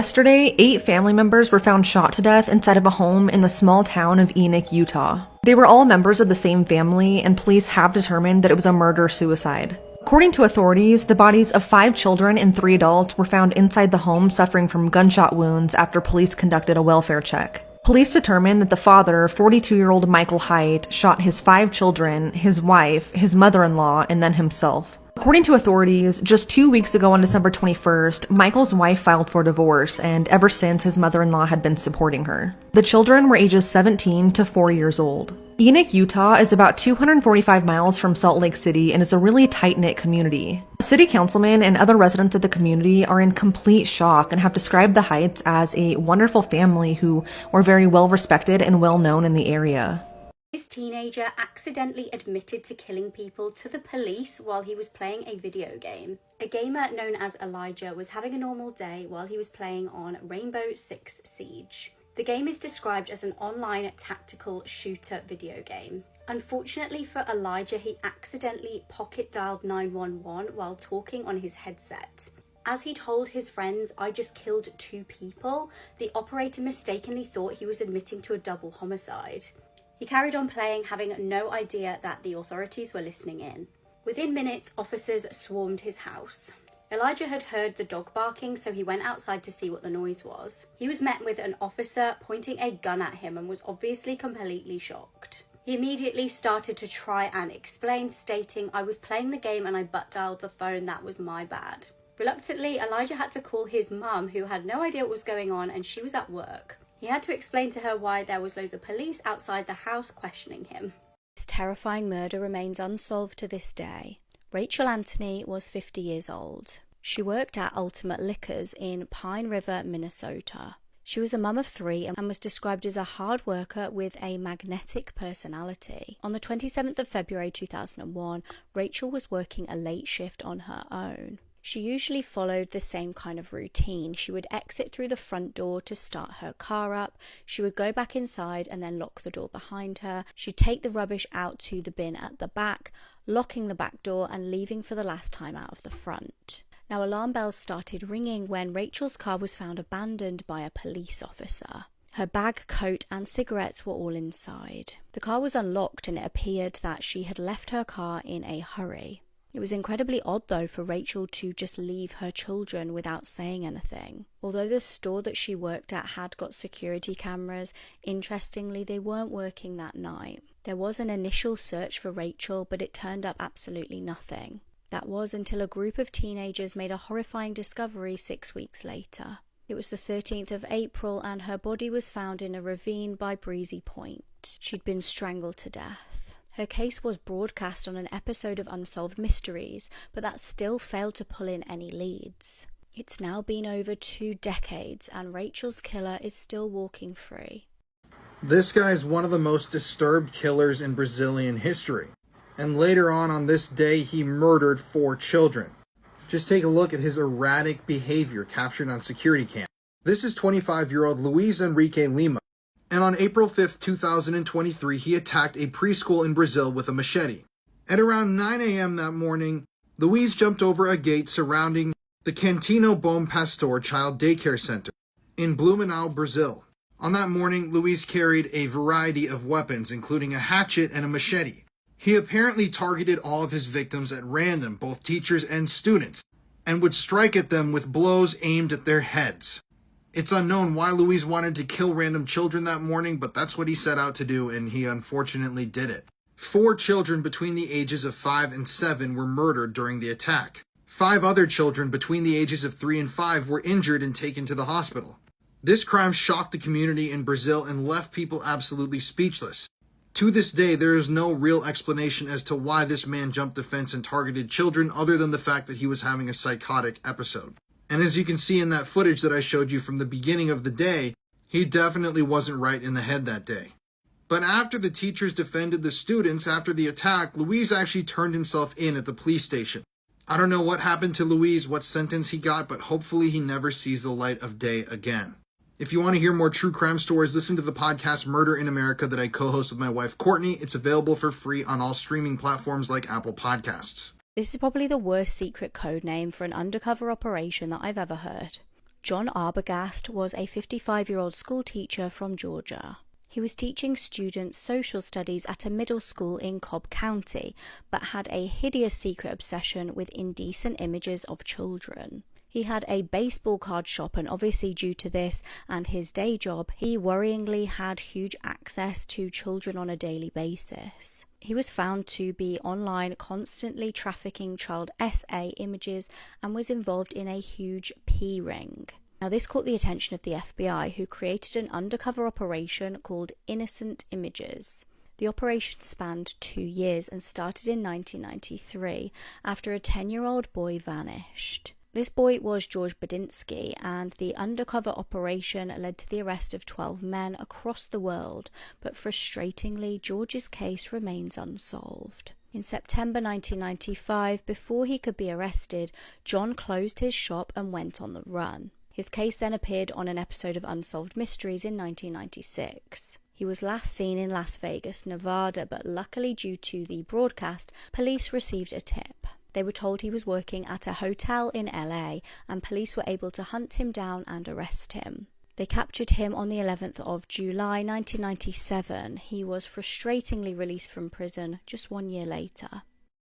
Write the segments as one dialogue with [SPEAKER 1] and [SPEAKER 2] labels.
[SPEAKER 1] Yesterday, 8 family members were found shot to death inside of a home in the small town of Enoch, Utah. They were all members of the same family, and police have determined that it was a murder-suicide. According to authorities, the bodies of 5 children and 3 adults were found inside the home suffering from gunshot wounds after police conducted a welfare check. Police determined that the father, 42-year-old Michael Haidt, shot his 5 children, his wife, his mother-in-law, and then himself. According to authorities, just 2 weeks ago on December 21st, Michael's wife filed for divorce, and ever since his mother-in-law had been supporting her. The children were ages 17 to 4 years old. Enoch, Utah is about 245 miles from Salt Lake City and is a really tight-knit community. City councilmen and other residents of the community are in complete shock and have described the Haidts as a wonderful family who were very well respected and well known in the area.
[SPEAKER 2] This teenager accidentally admitted to killing people to the police while he was playing a video game. A gamer known as Elijah was having a normal day while he was playing on Rainbow Six Siege. The game is described as an online tactical shooter video game. Unfortunately for Elijah, he accidentally pocket dialed 911 while talking on his headset. As he told his friends, "I just killed 2 people," the operator mistakenly thought he was admitting to a double homicide. He carried on playing, having no idea that the authorities were listening in. Within minutes, officers swarmed his house. Elijah had heard the dog barking, so he went outside to see what the noise was. He was met with an officer pointing a gun at him and was obviously completely shocked. He immediately started to try and explain, stating, "I was playing the game and I butt dialed the phone, that was my bad." Reluctantly, Elijah had to call his mum, who had no idea what was going on, and she was at work. He had to explain to her why there was loads of police outside the house questioning him.
[SPEAKER 3] This terrifying murder remains unsolved to this day. Rachel Anthony was 50 years old. She worked at Ultimate Liquors in Pine River, Minnesota. She was a mum of 3 and was described as a hard worker with a magnetic personality. On the 27th of February 2001, Rachel was working a late shift on her own. She usually followed the same kind of routine. She would exit through the front door to start her car up. She would go back inside and then lock the door behind her. She'd take the rubbish out to the bin at the back, locking the back door and leaving for the last time out of the front. Now, alarm bells started ringing when Rachel's car was found abandoned by a police officer. Her bag, coat and cigarettes were all inside. The car was unlocked and it appeared that she had left her car in a hurry. It was incredibly odd, though, for Rachel to just leave her children without saying anything. Although the store that she worked at had got security cameras, interestingly, they weren't working that night. There was an initial search for Rachel, but it turned up absolutely nothing. That was until a group of teenagers made a horrifying discovery 6 weeks later. It was the 13th of April, and her body was found in a ravine by Breezy Point. She'd been strangled to death. Her case was broadcast on an episode of Unsolved Mysteries, but that still failed to pull in any leads. It's now been over 2 decades, and Rachel's killer is still walking free.
[SPEAKER 4] This guy is one of the most disturbed killers in Brazilian history. And later on this day, he murdered 4 children. Just take a look at his erratic behavior captured on security cam. This is 25-year-old Luiz Enrique Lima. And on April 5th, 2023, he attacked a preschool in Brazil with a machete. At around 9 a.m. that morning, Luiz jumped over a gate surrounding the Cantino Bom Pastor Child Daycare Center in Blumenau, Brazil. On that morning, Luiz carried a variety of weapons, including a hatchet and a machete. He apparently targeted all of his victims at random, both teachers and students, and would strike at them with blows aimed at their heads. It's unknown why Luiz wanted to kill random children that morning, but that's what he set out to do, and he unfortunately did it. 4 children between the ages of 5 and 7 were murdered during the attack. 5 other children between the ages of 3 and 5 were injured and taken to the hospital. This crime shocked the community in Brazil and left people absolutely speechless. To this day, there is no real explanation as to why this man jumped the fence and targeted children other than the fact that he was having a psychotic episode. And as you can see in that footage that I showed you from the beginning of the day, he definitely wasn't right in the head that day. But after the teachers defended the students after the attack, Luiz actually turned himself in at the police station. I don't know what happened to Luiz, what sentence he got, but hopefully he never sees the light of day again. If you want to hear more true crime stories, listen to the podcast Murder in America that I co-host with my wife Courtney. It's available for free on all streaming platforms like Apple Podcasts.
[SPEAKER 3] This is probably the worst secret code name for an undercover operation that I've ever heard. John Arbogast was a 55-year-old schoolteacher from Georgia. He was teaching students social studies at a middle school in Cobb County, but had a hideous secret obsession with indecent images of children. He had a baseball card shop, and obviously due to this and his day job, he worryingly had huge access to children on a daily basis. He was found to be online constantly trafficking child SA images and was involved in a huge P ring. Now, this caught the attention of the FBI, who created an undercover operation called Innocent Images. The operation spanned 2 years and started in 1993 after a 10-year-old boy vanished. This boy was George Badinsky, and the undercover operation led to the arrest of 12 men across the world, but frustratingly, George's case remains unsolved. In September 1995, before he could be arrested, John closed his shop and went on the run. His case then appeared on an episode of Unsolved Mysteries in 1996. He was last seen in Las Vegas, Nevada, but luckily due to the broadcast, police received a tip. They were told he was working at a hotel in LA, and police were able to hunt him down and arrest him. They captured him on the 11th of July 1997. He was frustratingly released from prison just 1 year later.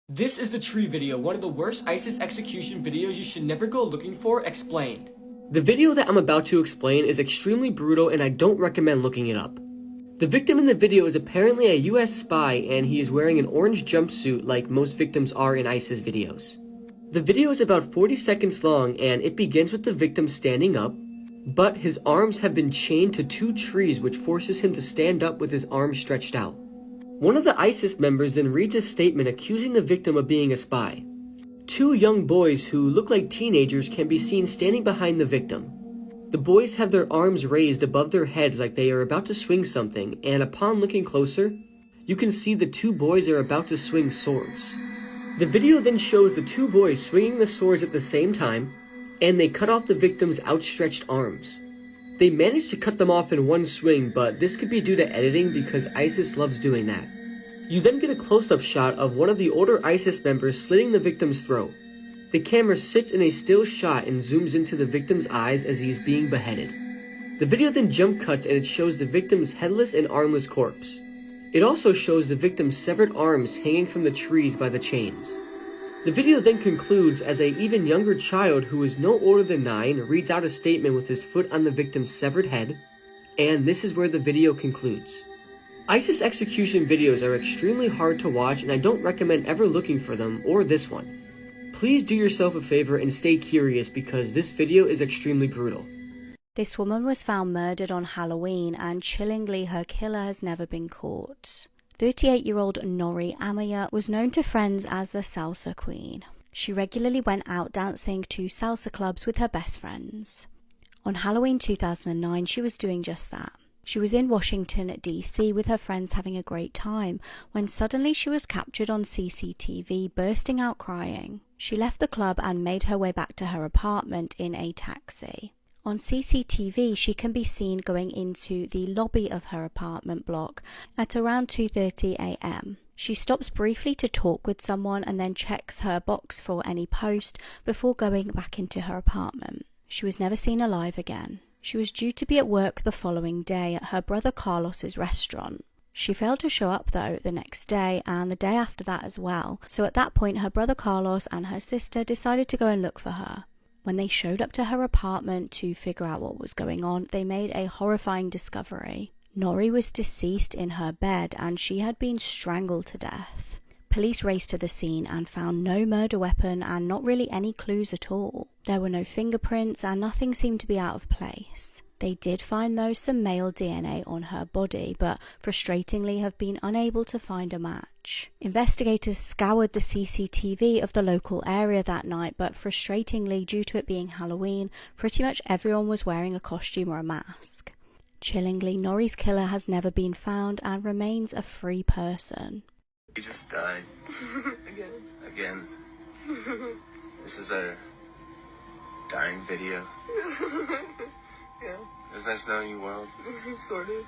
[SPEAKER 5] This is the tree video, one of the worst ISIS execution videos you should never go looking for, explained. The video that I'm about to explain is extremely brutal and I don't recommend looking it up. The victim in the video is apparently a US spy and he is wearing an orange jumpsuit like most victims are in ISIS videos. The video is about 40 seconds long and it begins with the victim standing up, but his arms have been chained to 2 trees which forces him to stand up with his arms stretched out. One of the ISIS members then reads a statement accusing the victim of being a spy. 2 young boys who look like teenagers can be seen standing behind the victim. The boys have their arms raised above their heads like they are about to swing something, and upon looking closer, you can see the 2 boys are about to swing swords. The video then shows the 2 boys swinging the swords at the same time, and they cut off the victim's outstretched arms. They managed to cut them off in one swing, but this could be due to editing because ISIS loves doing that. You then get a close-up shot of one of the older ISIS members slitting the victim's throat. The camera sits in a still shot and zooms into the victim's eyes as he is being beheaded. The video then jump cuts and it shows the victim's headless and armless corpse. It also shows the victim's severed arms hanging from the trees by the chains. The video then concludes as an even younger child who is no older than 9 reads out a statement with his foot on the victim's severed head, and this is where the video concludes. ISIS execution videos are extremely hard to watch and I don't recommend ever looking for them or this one. Please do yourself a favor and stay curious because this video is extremely brutal.
[SPEAKER 3] This woman was found murdered on Halloween, and chillingly her killer has never been caught. 38-year-old Nori Amaya was known to friends as the Salsa Queen. She regularly went out dancing to salsa clubs with her best friends. On Halloween 2009, she was doing just that. She was in Washington, D.C. with her friends having a great time, when suddenly she was captured on CCTV bursting out crying. She left the club and made her way back to her apartment in a taxi. On CCTV, she can be seen going into the lobby of her apartment block at around 2:30 a.m. She stops briefly to talk with someone and then checks her box for any post before going back into her apartment. She was never seen alive again. She was due to be at work the following day at her brother Carlos's restaurant. She failed to show up though the next day and the day after that as well, so at that point her brother Carlos and her sister decided to go and look for her. When they showed up to her apartment to figure out what was going on, they made a horrifying discovery. Nori was deceased in her bed and she had been strangled to death. Police raced to the scene and found no murder weapon and not really any clues at all. There were no fingerprints and nothing seemed to be out of place. They did find though some male DNA on her body, but frustratingly have been unable to find a match. Investigators scoured the CCTV of the local area that night, but frustratingly, due to it being Halloween, pretty much everyone was wearing a costume or a mask. Chillingly, Nori's killer has never been found and remains a free person.
[SPEAKER 6] He just died. Again. This is our dying video.
[SPEAKER 7] Yeah.
[SPEAKER 6] It was nice knowing you, World.
[SPEAKER 7] Sort of.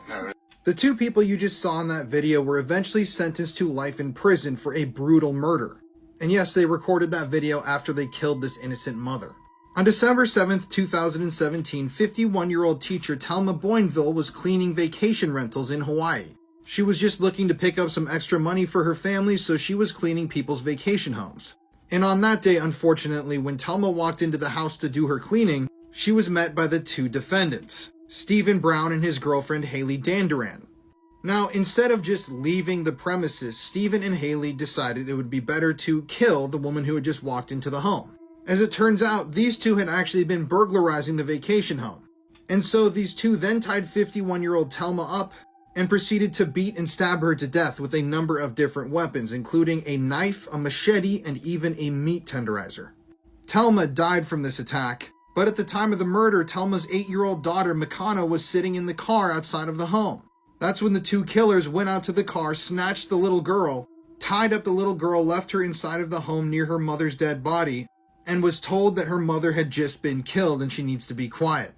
[SPEAKER 6] Not really.
[SPEAKER 4] The 2 people you just saw in that video were eventually sentenced to life in prison for a brutal murder. And yes, they recorded that video after they killed this innocent mother. On December 7th, 2017, 51-year-old teacher Telma Boinville was cleaning vacation rentals in Hawaii. She was just looking to pick up some extra money for her family, so she was cleaning people's vacation homes. And on that day, unfortunately, when Telma walked into the house to do her cleaning, she was met by the two defendants, Stephen Brown and his girlfriend Haley Danduran. Now, instead of just leaving the premises, Stephen and Haley decided it would be better to kill the woman who had just walked into the home. As it turns out, these two had actually been burglarizing the vacation home. And so these two then tied 51-year-old Telma up and proceeded to beat and stab her to death with a number of different weapons, including a knife, a machete, and even a meat tenderizer. Telma died from this attack, but at the time of the murder, Telma's 8-year-old daughter, Makana, was sitting in the car outside of the home. That's when the two killers went out to the car, snatched the little girl, tied up the little girl, left her inside of the home near her mother's dead body, and was told that her mother had just been killed and she needs to be quiet.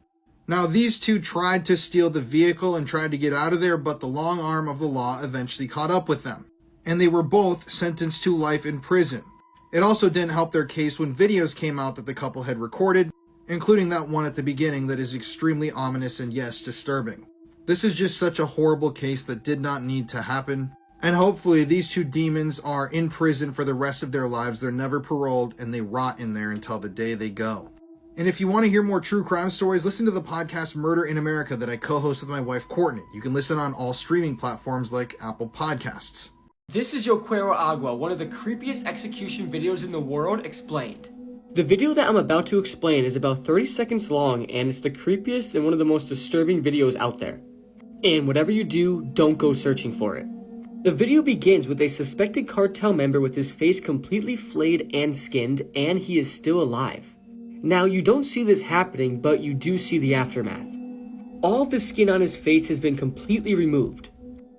[SPEAKER 4] Now, these two tried to steal the vehicle and tried to get out of there, but the long arm of the law eventually caught up with them, and they were both sentenced to life in prison. It also didn't help their case when videos came out that the couple had recorded, including that one at the beginning that is extremely ominous and, yes, disturbing. This is just such a horrible case that did not need to happen, and hopefully these two demons are in prison for the rest of their lives. They're never paroled, and they rot in there until the day they go. And if you want to hear more true crime stories, listen to the podcast Murder in America that I co-host with my wife Courtney. You can listen on all streaming platforms like Apple Podcasts.
[SPEAKER 5] This is Yo Quiero Agua, one of the creepiest execution videos in the world, explained. The video that I'm about to explain is about 30 seconds long, and it's the creepiest and one of the most disturbing videos out there. And whatever you do, don't go searching for it. The video begins with a suspected cartel member with his face completely flayed and skinned, and he is still alive. Now, you don't see this happening, but you do see the aftermath. All of the skin on his face has been completely removed.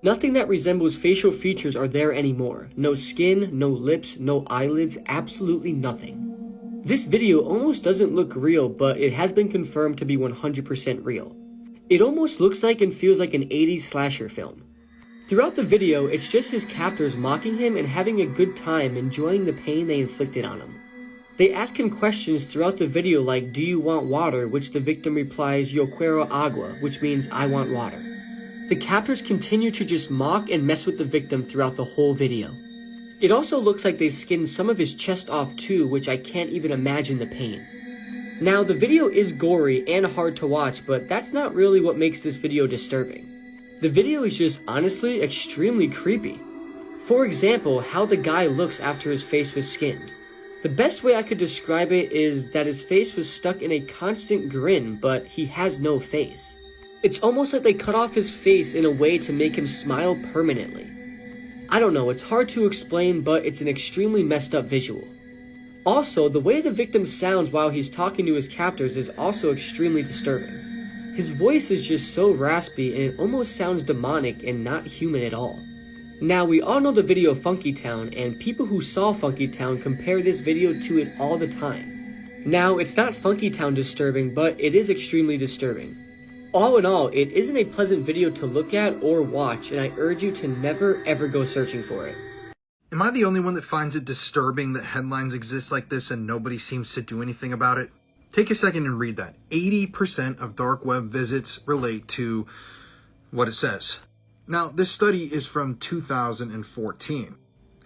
[SPEAKER 5] Nothing that resembles facial features are there anymore. No skin, no lips, no eyelids, absolutely nothing. This video almost doesn't look real, but it has been confirmed to be 100% real. It almost looks like and feels like an 80s slasher film. Throughout the video, it's just his captors mocking him and having a good time enjoying the pain they inflicted on him. They ask him questions throughout the video like, "Do you want water?" which the victim replies, "Yo quiero agua," which means "I want water." The captors continue to just mock and mess with the victim throughout the whole video. It also looks like they skinned some of his chest off too, which I can't even imagine the pain. Now, the video is gory and hard to watch, but that's not really what makes this video disturbing. The video is just honestly extremely creepy. For example, how the guy looks after his face was skinned. The best way I could describe it is that his face was stuck in a constant grin, but he has no face. It's almost like they cut off his face in a way to make him smile permanently. I don't know, it's hard to explain, but it's an extremely messed up visual. Also, the way the victim sounds while he's talking to his captors is also extremely disturbing. His voice is just so raspy and it almost sounds demonic and not human at all. Now, we all know the video Funky Town, and people who saw Funky Town compare this video to it all the time. Now, it's not Funky Town disturbing, but it is extremely disturbing. All in all, it isn't a pleasant video to look at or watch, and I urge you to never ever go searching for it.
[SPEAKER 4] Am I the only one that finds it disturbing that headlines exist like this and nobody seems to do anything about it? Take a second and read that. 80% of dark web visits relate to what it says. Now, this study is from 2014,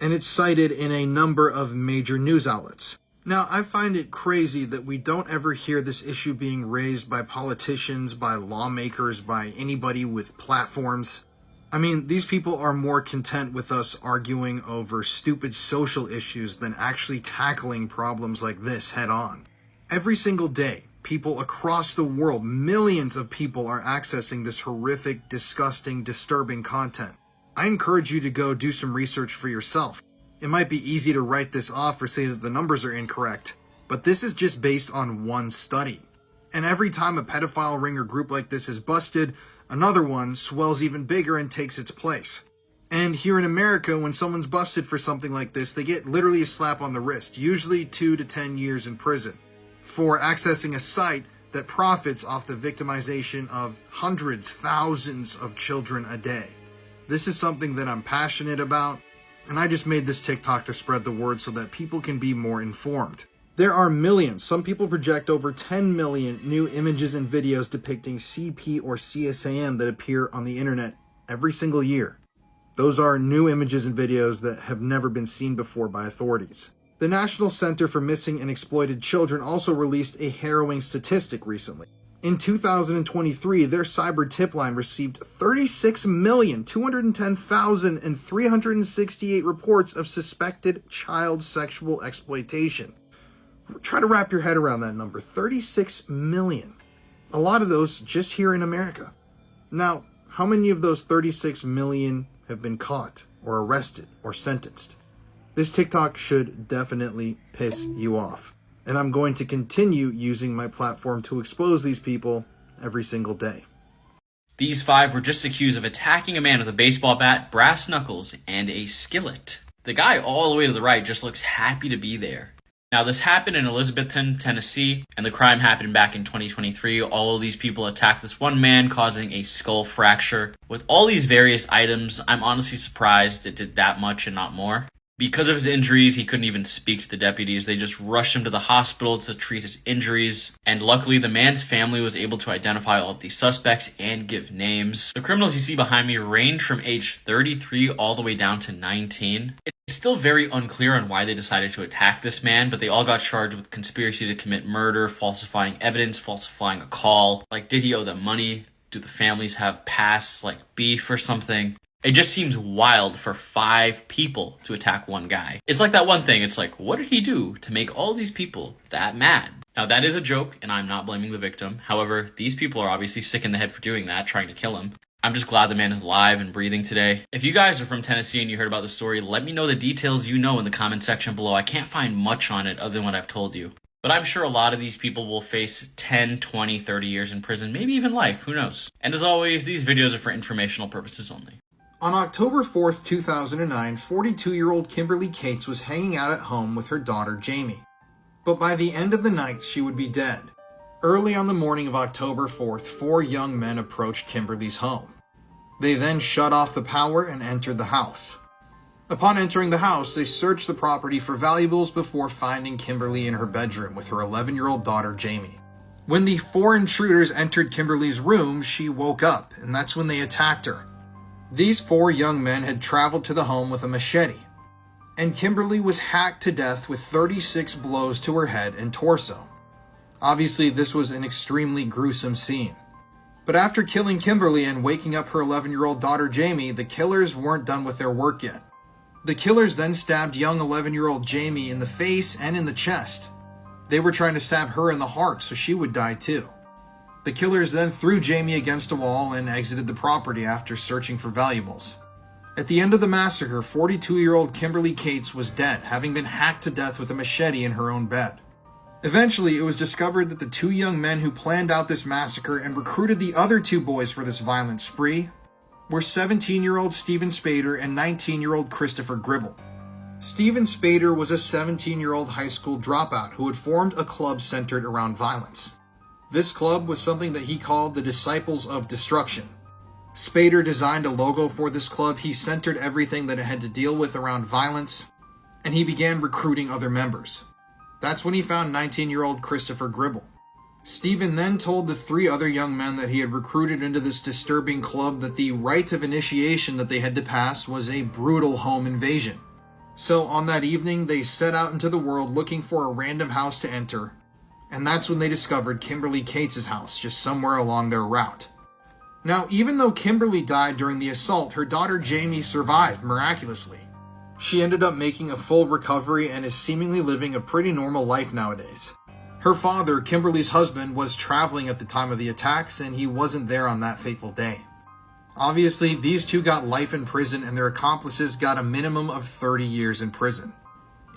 [SPEAKER 4] and it's cited in a number of major news outlets. Now, I find it crazy that we don't ever hear this issue being raised by politicians, by lawmakers, by anybody with platforms. I mean, these people are more content with us arguing over stupid social issues than actually tackling problems like this head on. Every single day, people across the world, millions of people are accessing this horrific, disgusting, disturbing content. I encourage you to go do some research for yourself. It might be easy to write this off or say that the numbers are incorrect, but this is just based on one study. And every time a pedophile ring or group like this is busted, another one swells even bigger and takes its place. And here in America, when someone's busted for something like this, they get literally a slap on the wrist, usually 2 to 10 years in prison, for accessing a site that profits off the victimization of hundreds, thousands of children a day. This is something that I'm passionate about, and I just made this TikTok to spread the word so that people can be more informed. There are millions, some people project over 10 million new images and videos depicting CP or CSAM that appear on the internet every single year. Those are new images and videos that have never been seen before by authorities. The National Center for Missing and Exploited Children also released a harrowing statistic recently. In 2023, their cyber tip line received 36,210,368 reports of suspected child sexual exploitation. Try to wrap your head around that number, 36 million. A lot of those just here in America. Now, how many of those 36 million have been caught or arrested or sentenced? This TikTok should definitely piss you off. And I'm going to continue using my platform to expose these people every single day.
[SPEAKER 8] These 5 were just accused of attacking a man with a baseball bat, brass knuckles, and a skillet. The guy all the way to the right just looks happy to be there. Now, this happened in Elizabethton, Tennessee, and the crime happened back in 2023. All of these people attacked this one man, causing a skull fracture. With all these various items, I'm honestly surprised it did that much and not more. Because of his injuries, he couldn't even speak to the deputies. They just rushed him to the hospital to treat his injuries. And luckily, the man's family was able to identify all of the suspects and give names. The criminals you see behind me range from age 33 all the way down to 19. It's still very unclear on why they decided to attack this man, but they all got charged with conspiracy to commit murder, falsifying evidence, falsifying a call. Like, did he owe them money? Do the families have past, like, beef or something? It just seems wild for 5 people to attack one guy. It's like that one thing, it's like, what did he do to make all these people that mad? Now, that is a joke, and I'm not blaming the victim. However, these people are obviously sick in the head for doing that, trying to kill him. I'm just glad the man is alive and breathing today. If you guys are from Tennessee and you heard about the story, let me know the details you know in the comment section below. I can't find much on it other than what I've told you. But I'm sure a lot of these people will face 10, 20, 30 years in prison, maybe even life, who knows? And as always, these videos are for informational purposes only.
[SPEAKER 4] On October 4th, 2009, 42-year-old Kimberly Cates was hanging out at home with her daughter Jamie. But by the end of the night, she would be dead. Early on the morning of October 4th, 4 young men approached Kimberly's home. They then shut off the power and entered the house. Upon entering the house, they searched the property for valuables before finding Kimberly in her bedroom with her 11-year-old daughter Jamie. When the 4 intruders entered Kimberly's room, she woke up, and that's when they attacked her. These 4 young men had traveled to the home with a machete, and Kimberly was hacked to death with 36 blows to her head and torso. Obviously, this was an extremely gruesome scene. But after killing Kimberly and waking up her 11-year-old daughter Jamie, the killers weren't done with their work yet. The killers then stabbed young 11-year-old Jamie in the face and in the chest. They were trying to stab her in the heart so she would die too. The killers then threw Jamie against a wall and exited the property after searching for valuables. At the end of the massacre, 42-year-old Kimberly Cates was dead, having been hacked to death with a machete in her own bed. Eventually, it was discovered that the 2 young men who planned out this massacre and recruited the other 2 boys for this violent spree were 17-year-old Stephen Spader and 19-year-old Christopher Gribble. Stephen Spader was a 17-year-old high school dropout who had formed a club centered around violence. This club was something that he called the Disciples of Destruction. Spader designed a logo for this club. He centered everything that it had to deal with around violence, and he began recruiting other members. That's when he found 19-year-old Christopher Gribble. Stephen then told the 3 other young men that he had recruited into this disturbing club that the rite of initiation that they had to pass was a brutal home invasion. So on that evening, they set out into the world looking for a random house to enter, and that's when they discovered Kimberly Cates' house just somewhere along their route. Now, even though Kimberly died during the assault, her daughter Jamie survived miraculously. She ended up making a full recovery and is seemingly living a pretty normal life nowadays. Her father, Kimberly's husband, was traveling at the time of the attacks, and he wasn't there on that fateful day. Obviously, these 2 got life in prison, and their accomplices got a minimum of 30 years in prison.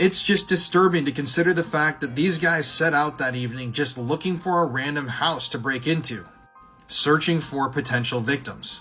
[SPEAKER 4] It's just disturbing to consider the fact that these guys set out that evening just looking for a random house to break into, searching for potential victims.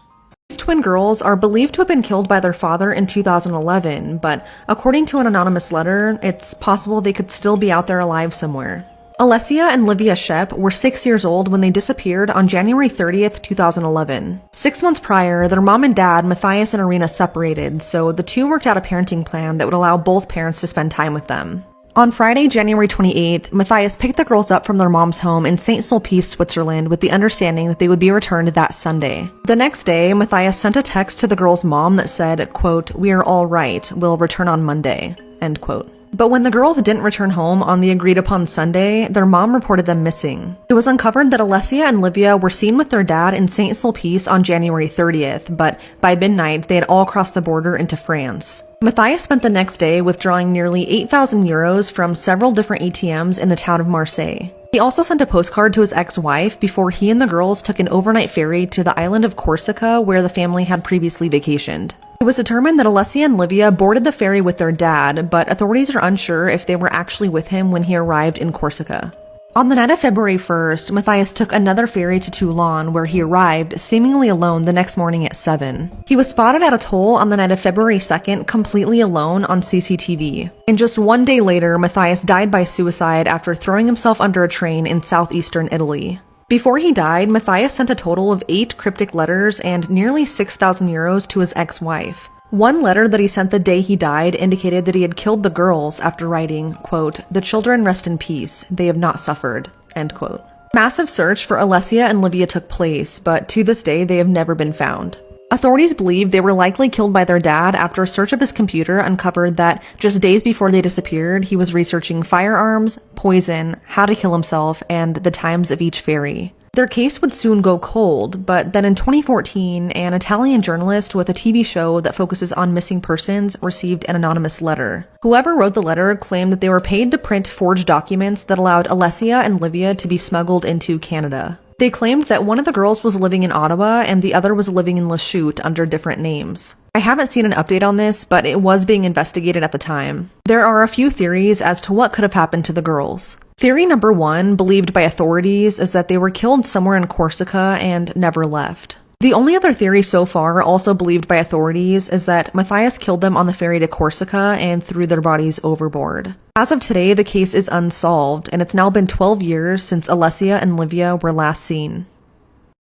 [SPEAKER 1] These twin girls are believed to have been killed by their father in 2011, but according to an anonymous letter, it's possible they could still be out there alive somewhere. Alessia and Livia Shep were 6 years old when they disappeared on January 30th, 2011. 6 months prior, their mom and dad, Matthias and Irina, separated, so the 2 worked out a parenting plan that would allow both parents to spend time with them. On Friday, January 28th, Matthias picked the girls up from their mom's home in St. Sulpice, Switzerland, with the understanding that they would be returned that Sunday. The next day, Matthias sent a text to the girls' mom that said, quote, "We are all right, we'll return on Monday," end quote. But when the girls didn't return home on the agreed-upon Sunday, their mom reported them missing. It was uncovered that Alessia and Livia were seen with their dad in St. Sulpice on January 30th, but by midnight, they had all crossed the border into France. Matthias spent the next day withdrawing nearly 8,000 euros from several different ATMs in the town of Marseille. He also sent a postcard to his ex-wife before he and the girls took an overnight ferry to the island of Corsica, where the family had previously vacationed. It was determined that Alessia and Livia boarded the ferry with their dad, but authorities are unsure if they were actually with him when he arrived in Corsica. On the night of February 1st, Matthias took another ferry to Toulon, where he arrived, seemingly alone, the next morning at 7. He was spotted at a toll on the night of February 2nd, completely alone on CCTV. And just one day later, Matthias died by suicide after throwing himself under a train in southeastern Italy. Before he died, Matthias sent a total of 8 cryptic letters and nearly 6,000 euros to his ex-wife. One letter that he sent the day he died indicated that he had killed the girls after writing, quote, "The children rest in peace. They have not suffered," end quote. Massive search for Alessia and Livia took place, but to this day they have never been found. Authorities believe they were likely killed by their dad after a search of his computer uncovered that just days before they disappeared, he was researching firearms, poison, how to kill himself, and the times of each ferry. Their case would soon go cold, but then in 2014, an Italian journalist with a TV show that focuses on missing persons received an anonymous letter. Whoever wrote the letter claimed that they were paid to print forged documents that allowed Alessia and Livia to be smuggled into Canada. They claimed that one of the girls was living in Ottawa and the other was living in Lachute under different names. I haven't seen an update on this, but it was being investigated at the time. There are a few theories as to what could have happened to the girls. Theory number 1, believed by authorities, is that they were killed somewhere in Corsica and never left. The only other theory so far, also believed by authorities, is that Matthias killed them on the ferry to Corsica and threw their bodies overboard. As of today, the case is unsolved, and it's now been 12 years since Alessia and Livia were last seen.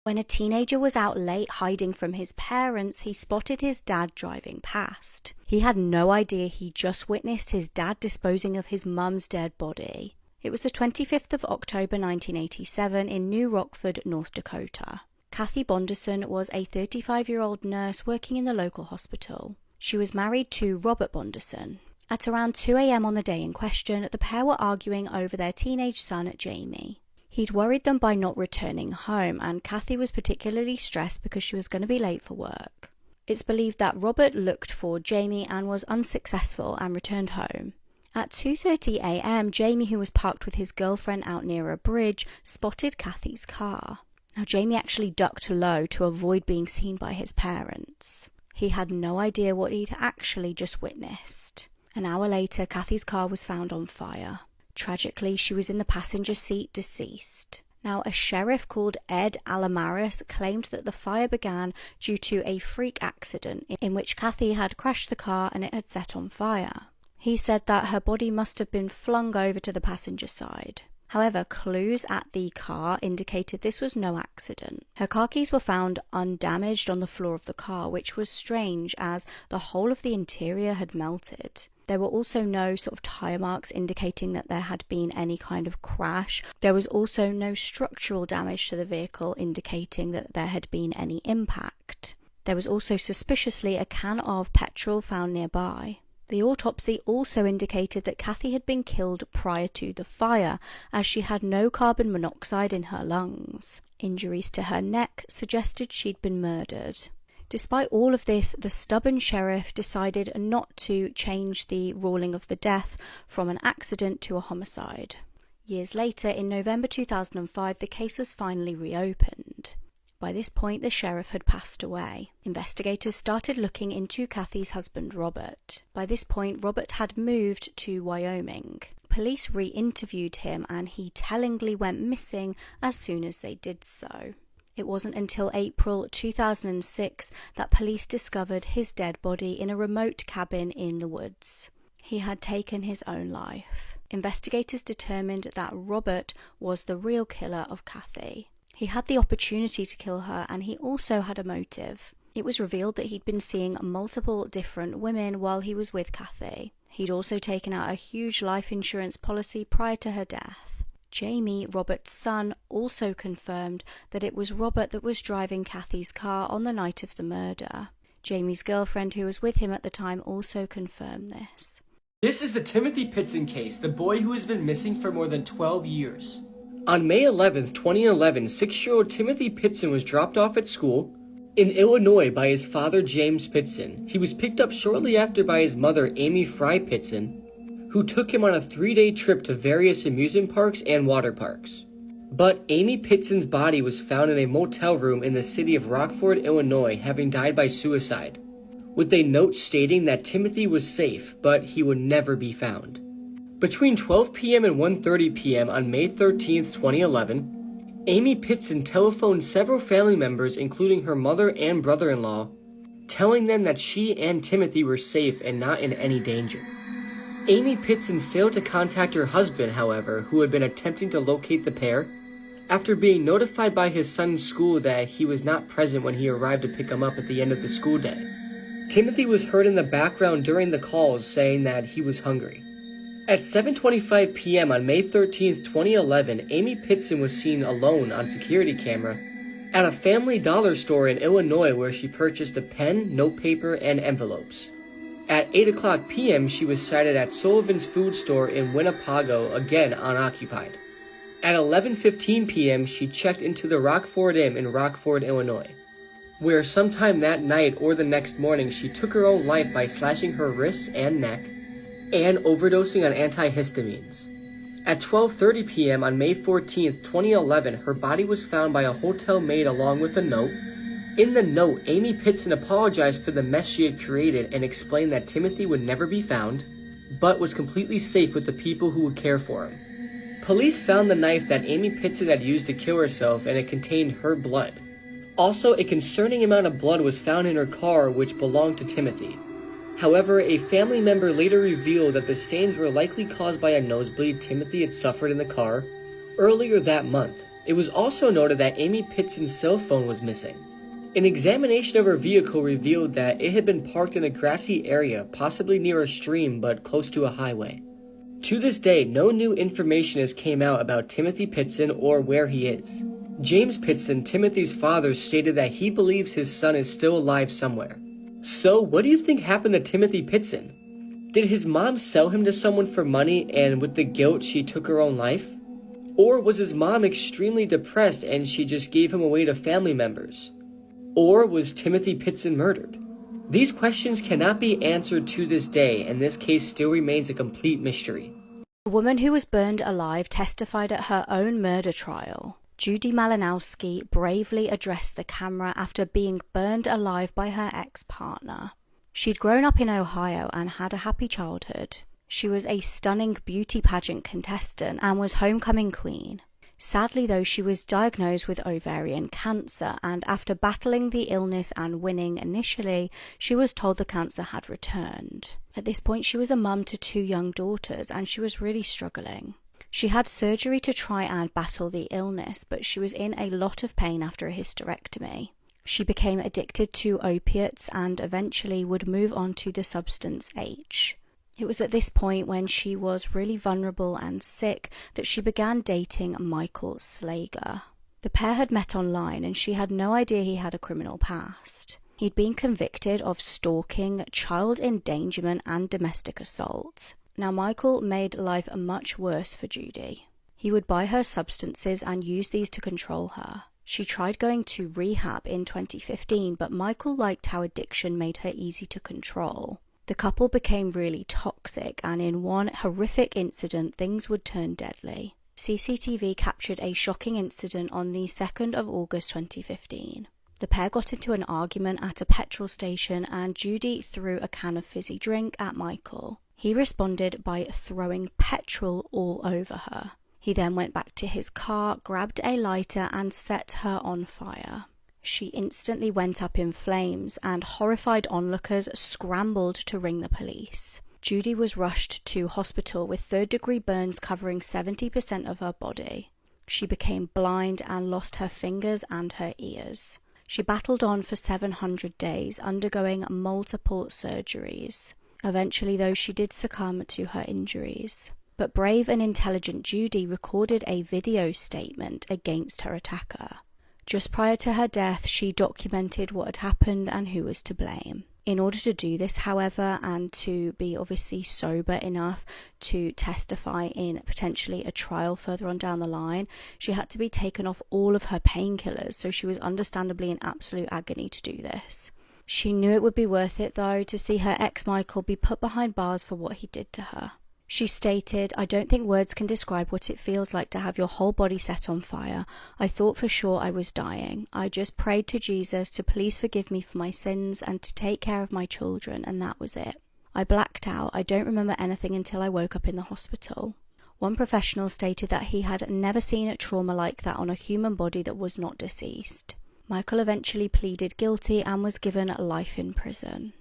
[SPEAKER 3] When a teenager was out late hiding from his parents, he spotted his dad driving past. He had no idea he just witnessed his dad disposing of his mum's dead body. It was the 25th of October 1987 in New Rockford, North Dakota. Kathy Bonderson was a 35-year-old nurse working in the local hospital. She was married to Robert Bonderson. At around 2 a.m. on the day in question, the pair were arguing over their teenage son, Jamie. He'd worried them by not returning home, and Kathy was particularly stressed because she was going to be late for work. It's believed that Robert looked for Jamie and was unsuccessful and returned home. At 2:30 a.m., Jamie, who was parked with his girlfriend out near a bridge, spotted Kathy's car. Now, Jamie actually ducked low to avoid being seen by his parents. He had no idea what he'd actually just witnessed. An hour later, Kathy's car was found on fire. Tragically, she was in the passenger seat, deceased. Now, a sheriff called Ed Alamaris claimed that the fire began due to a freak accident in which Kathy had crashed the car and it had set on fire. He said that her body must have been flung over to the passenger side. However, clues at the car indicated this was no accident. Her car keys were found undamaged on the floor of the car, which was strange as the whole of the interior had melted. There were also no sort of tire marks indicating that there had been any kind of crash. There was also no structural damage to the vehicle indicating that there had been any impact. There was also suspiciously a can of petrol found nearby. The autopsy also indicated that Kathy had been killed prior to the fire, as she had no carbon monoxide in her lungs. Injuries to her neck suggested she'd been murdered. Despite all of this, the stubborn sheriff decided not to change the ruling of the death from an accident to a homicide. Years later, in November 2005, the case was finally reopened. By this point, the sheriff had passed away. Investigators started looking into Kathy's husband, Robert. By this point, Robert had moved to Wyoming. Police re-interviewed him and he tellingly went missing as soon as they did so. It wasn't until April 2006 that police discovered his dead body in a remote cabin in the woods. He had taken his own life. Investigators determined that Robert was the real killer of Kathy. He had the opportunity to kill her and he also had a motive. It was revealed that he'd been seeing multiple different women while he was with Kathy. He'd also taken out a huge life insurance policy prior to her death. Jamie, Robert's son, also confirmed that it was Robert that was driving Kathy's car on the night of the murder. Jamie's girlfriend, who was with him at the time, also confirmed this.
[SPEAKER 5] This is the Timothy Pitson case, the boy who has been missing for more than 12 years. On May 11th, 2011, 6-year-old Timothy Pitson was dropped off at school in Illinois by his father, James Pitson. He was picked up shortly after by his mother, Amy Fry Pitson, who took him on a 3-day trip to various amusement parks and water parks. But Amy Pitson's body was found in a motel room in the city of Rockford, Illinois, having died by suicide, with a note stating that Timothy was safe, but he would never be found. Between 12 p.m. and 1:30 p.m. on May 13th, 2011, Amy Pitson telephoned several family members, including her mother and brother-in-law, telling them that she and Timothy were safe and not in any danger. Amy Pitson failed to contact her husband, however, who had been attempting to locate the pair, after being notified by his son's school that he was not present when he arrived to pick him up at the end of the school day. Timothy was heard in the background during the calls saying that he was hungry. At 7:25 p.m. on May 13th, 2011, Amy Pitson was seen alone on security camera at a Family Dollar store in Illinois where she purchased a pen, notepaper, and envelopes. At 8:00 p.m., she was sighted at Sullivan's Food Store in Winnepago, again unoccupied. At 11:15 p.m., she checked into the Rockford Inn in Rockford, Illinois, where sometime that night or the next morning she took her own life by slashing her wrists and neck and overdosing on antihistamines. At 12:30 p.m. on May 14th, 2011, her body was found by a hotel maid along with a note. In the note, Amy Pitson apologized for the mess she had created and explained that Timothy would never be found, but was completely safe with the people who would care for him. Police found the knife that Amy Pitson had used to kill herself, and it contained her blood. Also, a concerning amount of blood was found in her car, which belonged to Timothy. However, a family member later revealed that the stains were likely caused by a nosebleed Timothy had suffered in the car earlier that month. It was also noted that Amy Pitson's cell phone was missing. An examination of her vehicle revealed that it had been parked in a grassy area, possibly near a stream but close to a highway. To this day, no new information has came out about Timothy Pitson or where he is. James Pitson, Timothy's father, stated that he believes his son is still alive somewhere. So, what do you think happened to Timothy Pitson? Did his mom sell him to someone for money and with the guilt she took her own life? Or was his mom extremely depressed and she just gave him away to family members? Or was Timothy Pitson murdered? These questions cannot be answered to this day, and this case still remains a complete mystery.
[SPEAKER 3] A woman who was burned alive testified at her own murder trial. Judy Malinowski bravely addressed the camera after being burned alive by her ex-partner. She'd grown up in Ohio and had a happy childhood. She was a stunning beauty pageant contestant and was homecoming queen. Sadly, though, she was diagnosed with ovarian cancer, and after battling the illness and winning initially, she was told the cancer had returned. At this point, she was a mum to 2 young daughters, and she was really struggling. She had surgery to try and battle the illness, but she was in a lot of pain after a hysterectomy. She became addicted to opiates and eventually would move on to the substance H. It was at this point, when she was really vulnerable and sick, that she began dating Michael Slager. The pair had met online and she had no idea he had a criminal past. He'd been convicted of stalking, child endangerment and domestic assault. Now, Michael made life much worse for Judy. He would buy her substances and use these to control her. She tried going to rehab in 2015, but Michael liked how addiction made her easy to control. The couple became really toxic, and in one horrific incident, things would turn deadly. CCTV captured a shocking incident on the 2nd of August 2015. The pair got into an argument at a petrol station, and Judy threw a can of fizzy drink at Michael. He responded by throwing petrol all over her. He then went back to his car, grabbed a lighter, and set her on fire. She instantly went up in flames, and horrified onlookers scrambled to ring the police. Judy was rushed to hospital with 3rd-degree burns covering 70% of her body. She became blind and lost her fingers and her ears. She battled on for 700 days, undergoing multiple surgeries. Eventually, though, she did succumb to her injuries. But brave and intelligent Judy recorded a video statement against her attacker. Just prior to her death, she documented what had happened and who was to blame. In order to do this, however, and to be obviously sober enough to testify in potentially a trial further on down the line, she had to be taken off all of her painkillers, so she was understandably in absolute agony to do this. She knew it would be worth it, though, to see her ex Michael be put behind bars for what he did to her. She stated, "I don't think words can describe what it feels like to have your whole body set on fire. I thought for sure I was dying. I just prayed to Jesus to please forgive me for my sins and to take care of my children, and that was it. I blacked out. I don't remember anything until I woke up in the hospital." One professional stated that he had never seen a trauma like that on a human body that was not deceased. Michael eventually pleaded guilty and was given life in prison.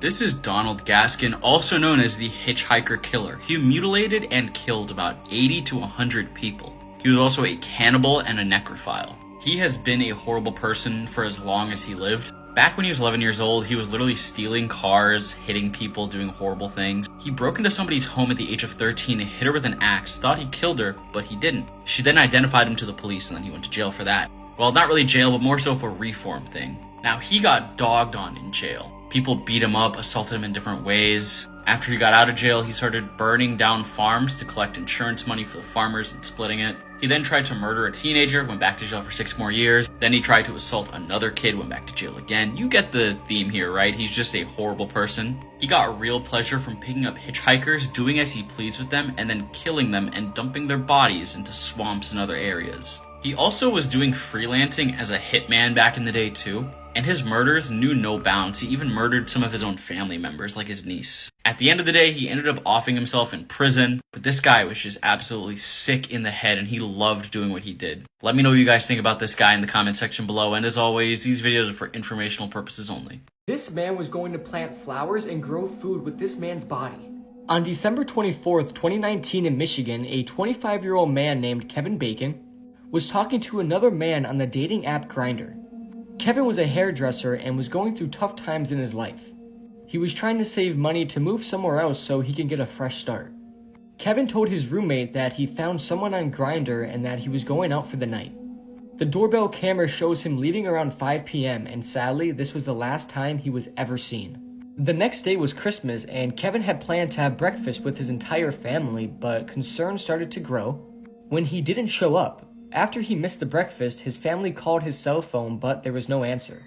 [SPEAKER 8] This is Donald Gaskin, also known as the Hitchhiker Killer. He mutilated and killed about 80 to 100 people. He was also a cannibal and a necrophile. He has been a horrible person for as long as he lived. Back when he was 11 years old, he was literally stealing cars, hitting people, doing horrible things. He broke into somebody's home at the age of 13 and hit her with an axe, thought he killed her, but he didn't. She then identified him to the police and then he went to jail for that. Well, not really jail, but more so for reform thing. Now, he got dogged on in jail. People beat him up, assaulted him in different ways. After he got out of jail, he started burning down farms to collect insurance money for the farmers and splitting it. He then tried to murder a teenager, went back to jail for 6 more years. Then he tried to assault another kid, went back to jail again. You get the theme here, right? He's just a horrible person. He got real pleasure from picking up hitchhikers, doing as he pleased with them, and then killing them and dumping their bodies into swamps and other areas. He also was doing freelancing as a hitman back in the day too. And his murders knew no bounds. He even murdered some of his own family members, like his niece. At the end of the day, he ended up offing himself in prison, but this guy was just absolutely sick in the head, and he loved doing what he did. Let me know what you guys think about this guy in the comment section below, and as always, these videos are for informational purposes only.
[SPEAKER 5] This man was going to plant flowers and grow food with this man's body. On December 24th, 2019 in Michigan, a 25-year-old man named Kevin Bacon was talking to another man on the dating app Grindr. Kevin was a hairdresser and was going through tough times in his life. He was trying to save money to move somewhere else so he can get a fresh start. Kevin told his roommate that he found someone on Grindr and that he was going out for the night. The doorbell camera shows him leaving around 5 p.m. and sadly, this was the last time he was ever seen. The next day was Christmas and Kevin had planned to have breakfast with his entire family, but concerns started to grow when he didn't show up. After he missed the breakfast, his family called his cell phone, but there was no answer.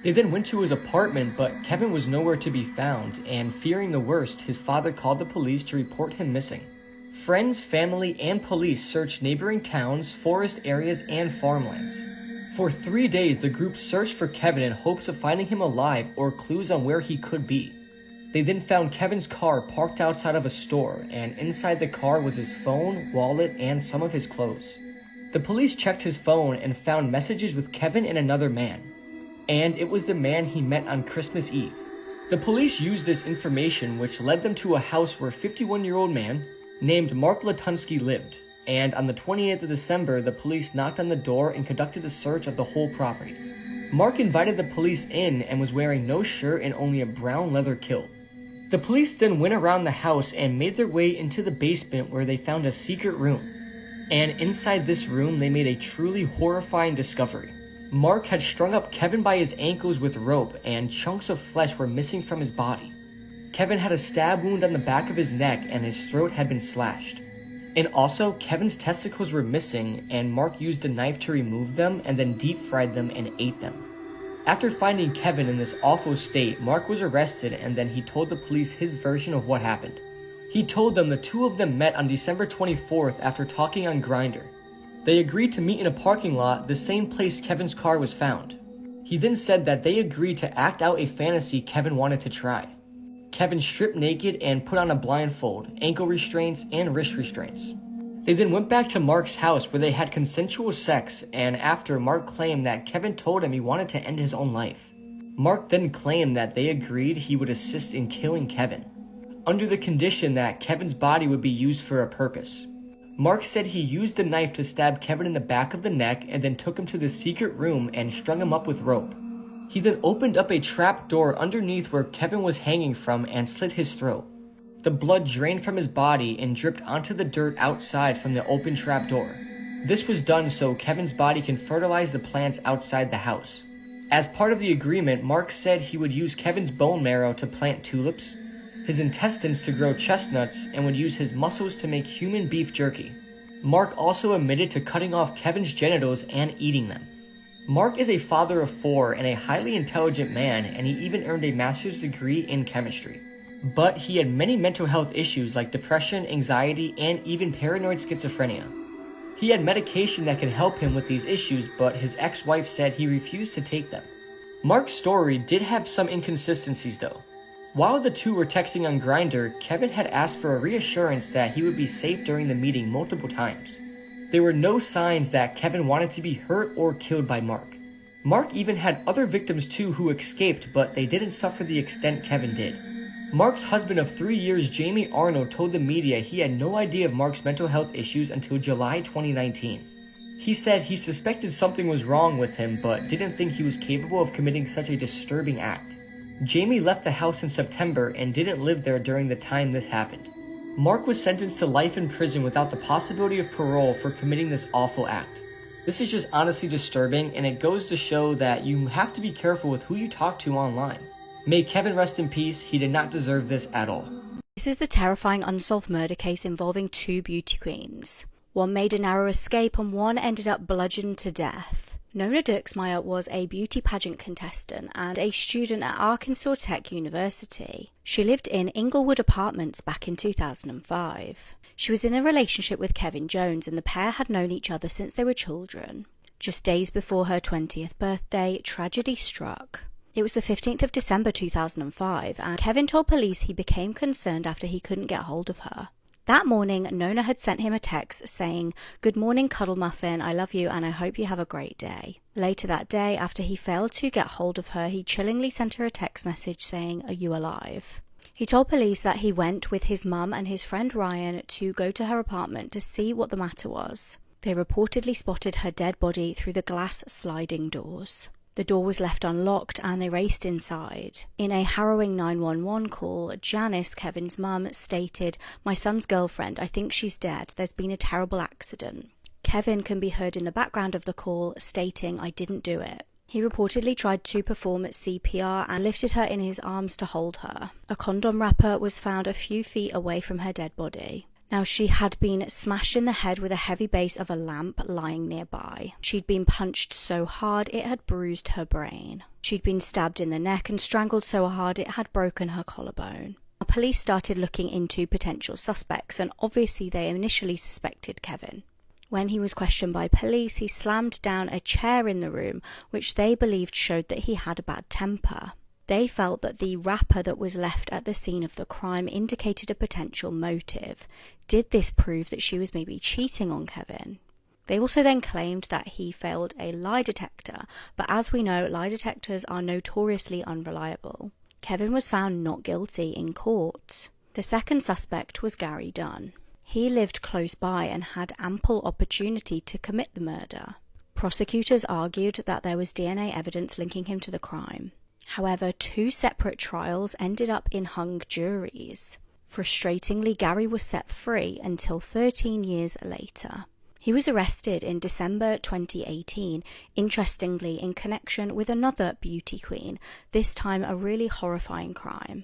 [SPEAKER 5] They then went to his apartment, but Kevin was nowhere to be found, and fearing the worst, his father called the police to report him missing. Friends, family, and police searched neighboring towns, forest areas, and farmlands. For 3 days, the group searched for Kevin in hopes of finding him alive or clues on where he could be. They then found Kevin's car parked outside of a store, and inside the car was his phone, wallet, and some of his clothes. The police checked his phone and found messages with Kevin and another man, and it was the man he met on Christmas Eve. The police used this information, which led them to a house where a 51-year-old man named Mark Latunsky lived, and on the 28th of December, the police knocked on the door and conducted a search of the whole property. Mark invited the police in and was wearing no shirt and only a brown leather kilt. The police then went around the house and made their way into the basement where they found a secret room. And inside this room, they made a truly horrifying discovery. Mark had strung up Kevin by his ankles with rope, and chunks of flesh were missing from his body. Kevin had a stab wound on the back of his neck, and his throat had been slashed. And also, Kevin's testicles were missing, and Mark used a knife to remove them, and then deep-fried them and ate them. After finding Kevin in this awful state, Mark was arrested, and then he told the police his version of what happened. He told them the two of them met on December 24th after talking on Grindr. They agreed to meet in a parking lot, the same place Kevin's car was found. He then said that they agreed to act out a fantasy Kevin wanted to try. Kevin stripped naked and put on a blindfold, ankle restraints, and wrist restraints. They then went back to Mark's house where they had consensual sex, and after, Mark claimed that Kevin told him he wanted to end his own life. Mark then claimed that they agreed he would assist in killing Kevin, under the condition that Kevin's body would be used for a purpose. Mark said he used the knife to stab Kevin in the back of the neck and then took him to the secret room and strung him up with rope. He then opened up a trap door underneath where Kevin was hanging from and slit his throat. The blood drained from his body and dripped onto the dirt outside from the open trap door. This was done so Kevin's body can fertilize the plants outside the house. As part of the agreement, Mark said he would use Kevin's bone marrow to plant tulips, his intestines to grow chestnuts, and would use his muscles to make human beef jerky. Mark also admitted to cutting off Kevin's genitals and eating them. Mark is a father of 4 and a highly intelligent man, and he even earned a master's degree in chemistry. But he had many mental health issues like depression, anxiety, and even paranoid schizophrenia. He had medication that could help him with these issues, but his ex-wife said he refused to take them. Mark's story did have some inconsistencies though. While the two were texting on Grindr, Kevin had asked for a reassurance that he would be safe during the meeting multiple times. There were no signs that Kevin wanted to be hurt or killed by Mark. Mark even had other victims too who escaped, but they didn't suffer the extent Kevin did. Mark's husband of 3 years, Jamie Arnold, told the media he had no idea of Mark's mental health issues until July 2019. He said he suspected something was wrong with him, but didn't think he was capable of committing such a disturbing act. Jamie left the house in September and didn't live there during the time this happened. Mark was sentenced to life in prison without the possibility of parole for committing this awful act. This is just honestly disturbing, and it goes to show that you have to be careful with who you talk to online. May Kevin rest in peace. He did not deserve this at all.
[SPEAKER 3] This is the terrifying unsolved murder case involving 2 beauty queens. One made a narrow escape and one ended up bludgeoned to death. Nona Dirksmeyer was a beauty pageant contestant and a student at Arkansas Tech University. She lived in Inglewood Apartments back in 2005. She was in a relationship with Kevin Jones, and the pair had known each other since they were children. Just days before her 20th birthday, tragedy struck. It was the 15th of December 2005, and Kevin told police he became concerned after he couldn't get hold of her. That morning, Nona had sent him a text saying, "Good morning, Cuddle Muffin, I love you and I hope you have a great day." Later that day, after he failed to get hold of her, he chillingly sent her a text message saying, "Are you alive?" He told police that he went with his mum and his friend Ryan to go to her apartment to see what the matter was. They reportedly spotted her dead body through the glass sliding doors. The door was left unlocked and they raced inside. In a harrowing 911 call, Janice, Kevin's mum, stated, "My son's girlfriend, I think she's dead. There's been a terrible accident." Kevin can be heard in the background of the call stating, "I didn't do it." He reportedly tried to perform CPR and lifted her in his arms to hold her. A condom wrapper was found a few feet away from her dead body. Now, she had been smashed in the head with a heavy base of a lamp lying nearby. She'd been punched so hard it had bruised her brain. She'd been stabbed in the neck and strangled so hard it had broken her collarbone. Police started looking into potential suspects, and obviously they initially suspected Kevin. When he was questioned by police, he slammed down a chair in the room, which they believed showed that he had a bad temper. They felt that the wrapper that was left at the scene of the crime indicated a potential motive. Did this prove that she was maybe cheating on Kevin? They also then claimed that he failed a lie detector, but as we know, lie detectors are notoriously unreliable. Kevin was found not guilty in court. The second suspect was Gary Dunn. He lived close by and had ample opportunity to commit the murder. Prosecutors argued that there was DNA evidence linking him to the crime. However, 2 separate trials ended up in hung juries. Frustratingly, Gary was set free until 13 years later. He was arrested in December 2018, interestingly in connection with another beauty queen, this time a really horrifying crime.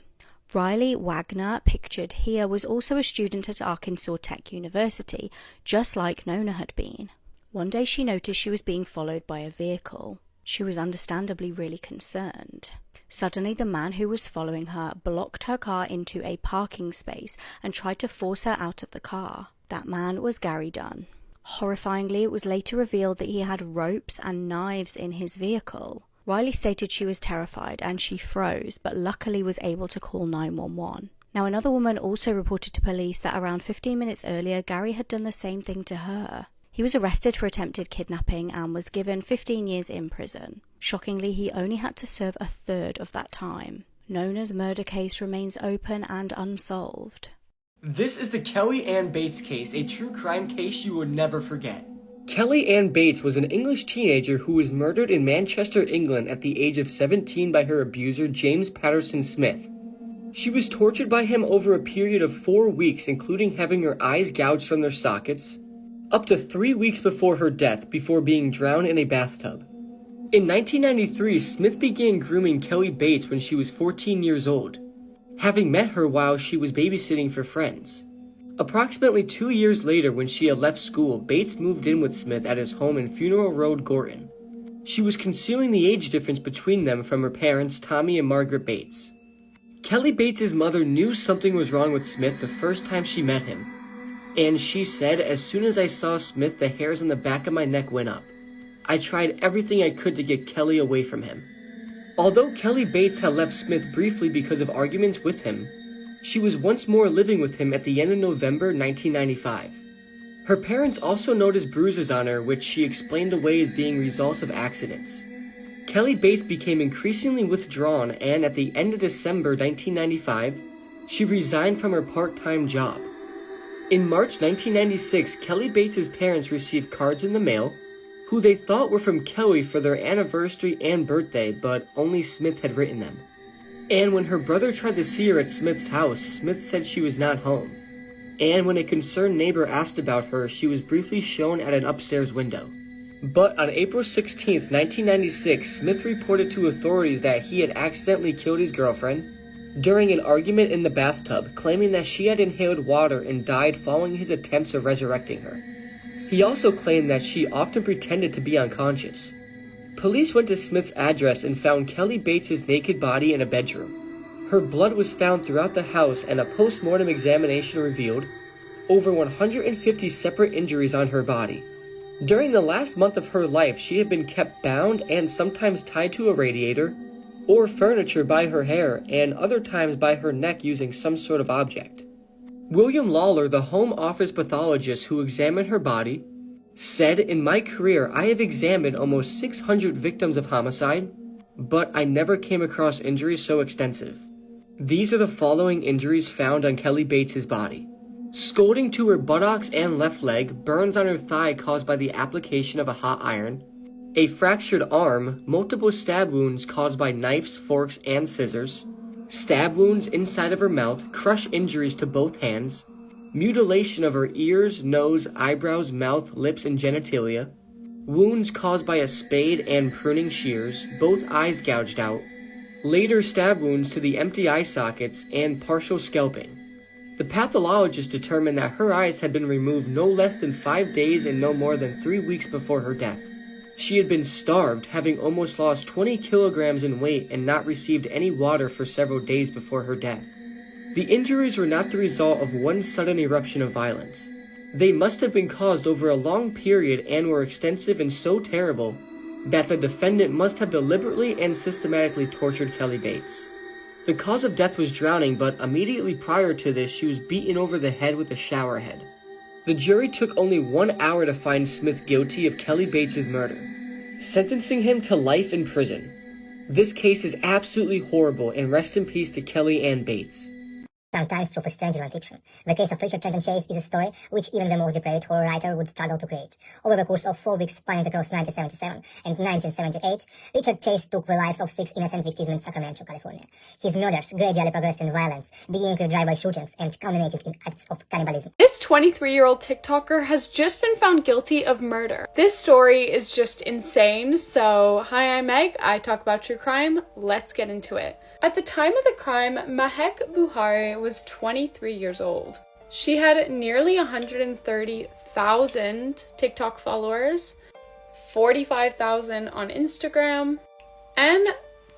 [SPEAKER 3] Riley Wagner, pictured here, was also a student at Arkansas Tech University, just like Nona had been. One day she noticed she was being followed by a vehicle. She was understandably really concerned. Suddenly, the man who was following her blocked her car into a parking space and tried to force her out of the car. That man was Gary Dunn. Horrifyingly, it was later revealed that he had ropes and knives in his vehicle. Riley stated she was terrified and she froze, but luckily was able to call 911. Now, another woman also reported to police that around 15 minutes earlier, Gary had done the same thing to her. He was arrested for attempted kidnapping and was given 15 years in prison. Shockingly, he only had to serve a third of that time. Nona's murder case remains open and unsolved.
[SPEAKER 5] This is the Kelly Ann Bates case, a true crime case you would never forget. Kelly Ann Bates was an English teenager who was murdered in Manchester, England at the age of 17 by her abuser James Patterson Smith. She was tortured by him over a period of 4 weeks, including having her eyes gouged from their sockets, up to 3 weeks before her death, before being drowned in a bathtub. In 1993, Smith began grooming Kelly Bates when she was 14 years old, having met her while she was babysitting for friends. Approximately 2 years later, when she had left school, Bates moved in with Smith at his home in Funeral Road, Gorton. She was concealing the age difference between them from her parents, Tommy and Margaret Bates. Kelly Bates' mother knew something was wrong with Smith the first time she met him, and she said, "As soon as I saw Smith, the hairs on the back of my neck went up. I tried everything I could to get Kelly away from him." Although Kelly Bates had left Smith briefly because of arguments with him, she was once more living with him at the end of November 1995. Her parents also noticed bruises on her, which she explained away as being results of accidents. Kelly Bates became increasingly withdrawn, and at the end of December 1995, she resigned from her part-time job. In March 1996, Kelly Bates' parents received cards in the mail, who they thought were from Kelly for their anniversary and birthday, but only Smith had written them. And when her brother tried to see her at Smith's house, Smith said she was not home. And when a concerned neighbor asked about her, she was briefly shown at an upstairs window. But on April 16, 1996, Smith reported to authorities that he had accidentally killed his girlfriend during an argument in the bathtub, claiming that she had inhaled water and died following his attempts of resurrecting her. He also claimed that she often pretended to be unconscious. Police went to Smith's address and found Kelly Bates' naked body in a bedroom. Her blood was found throughout the house, and a post-mortem examination revealed over 150 separate injuries on her body. During the last month of her life, she had been kept bound and sometimes tied to a radiator or furniture by her hair, and other times by her neck using some sort of object. William Lawler, the home office pathologist who examined her body, said, "In my career, I have examined almost 600 victims of homicide, but I never came across injuries so extensive." These are the following injuries found on Kelly Bates' body: scalding to her buttocks and left leg, burns on her thigh caused by the application of a hot iron, a fractured arm, multiple stab wounds caused by knives, forks, and scissors, stab wounds inside of her mouth, crush injuries to both hands, mutilation of her ears, nose, eyebrows, mouth, lips, and genitalia, wounds caused by a spade and pruning shears, both eyes gouged out, later stab wounds to the empty eye sockets, and partial scalping. The pathologist determined that her eyes had been removed no less than 5 days and no more than 3 weeks before her death. She had been starved, having almost lost 20 kilograms in weight and not received any water for several days before her death. The injuries were not the result of one sudden eruption of violence. They must have been caused over a long period and were extensive and so terrible that the defendant must have deliberately and systematically tortured Kelly Bates. The cause of death was drowning, but immediately prior to this, she was beaten over the head with a shower head. The jury took only 1 hour to find Smith guilty of Kelly Bates' murder, sentencing him to life in prison. This case is absolutely horrible, and rest in peace to Kelly Ann Bates.
[SPEAKER 9] Sometimes true for stranger non-fiction. The case of Richard Trenton Chase is a story which even the most depraved horror writer would struggle to create. Over the course of 4 weeks spanning across 1977 and 1978, Richard Chase took the lives of 6 innocent victims in Sacramento, California. His murders gradually progressed in violence, beginning with drive-by shootings and culminating in acts of cannibalism.
[SPEAKER 10] This 23-year-old TikToker has just been found guilty of murder. This story is just insane, so hi, I'm Meg. I talk about true crime. Let's get into it. At the time of the crime, Mahek Buhari was 23 years old. She had nearly 130,000 TikTok followers, 45,000 on Instagram, and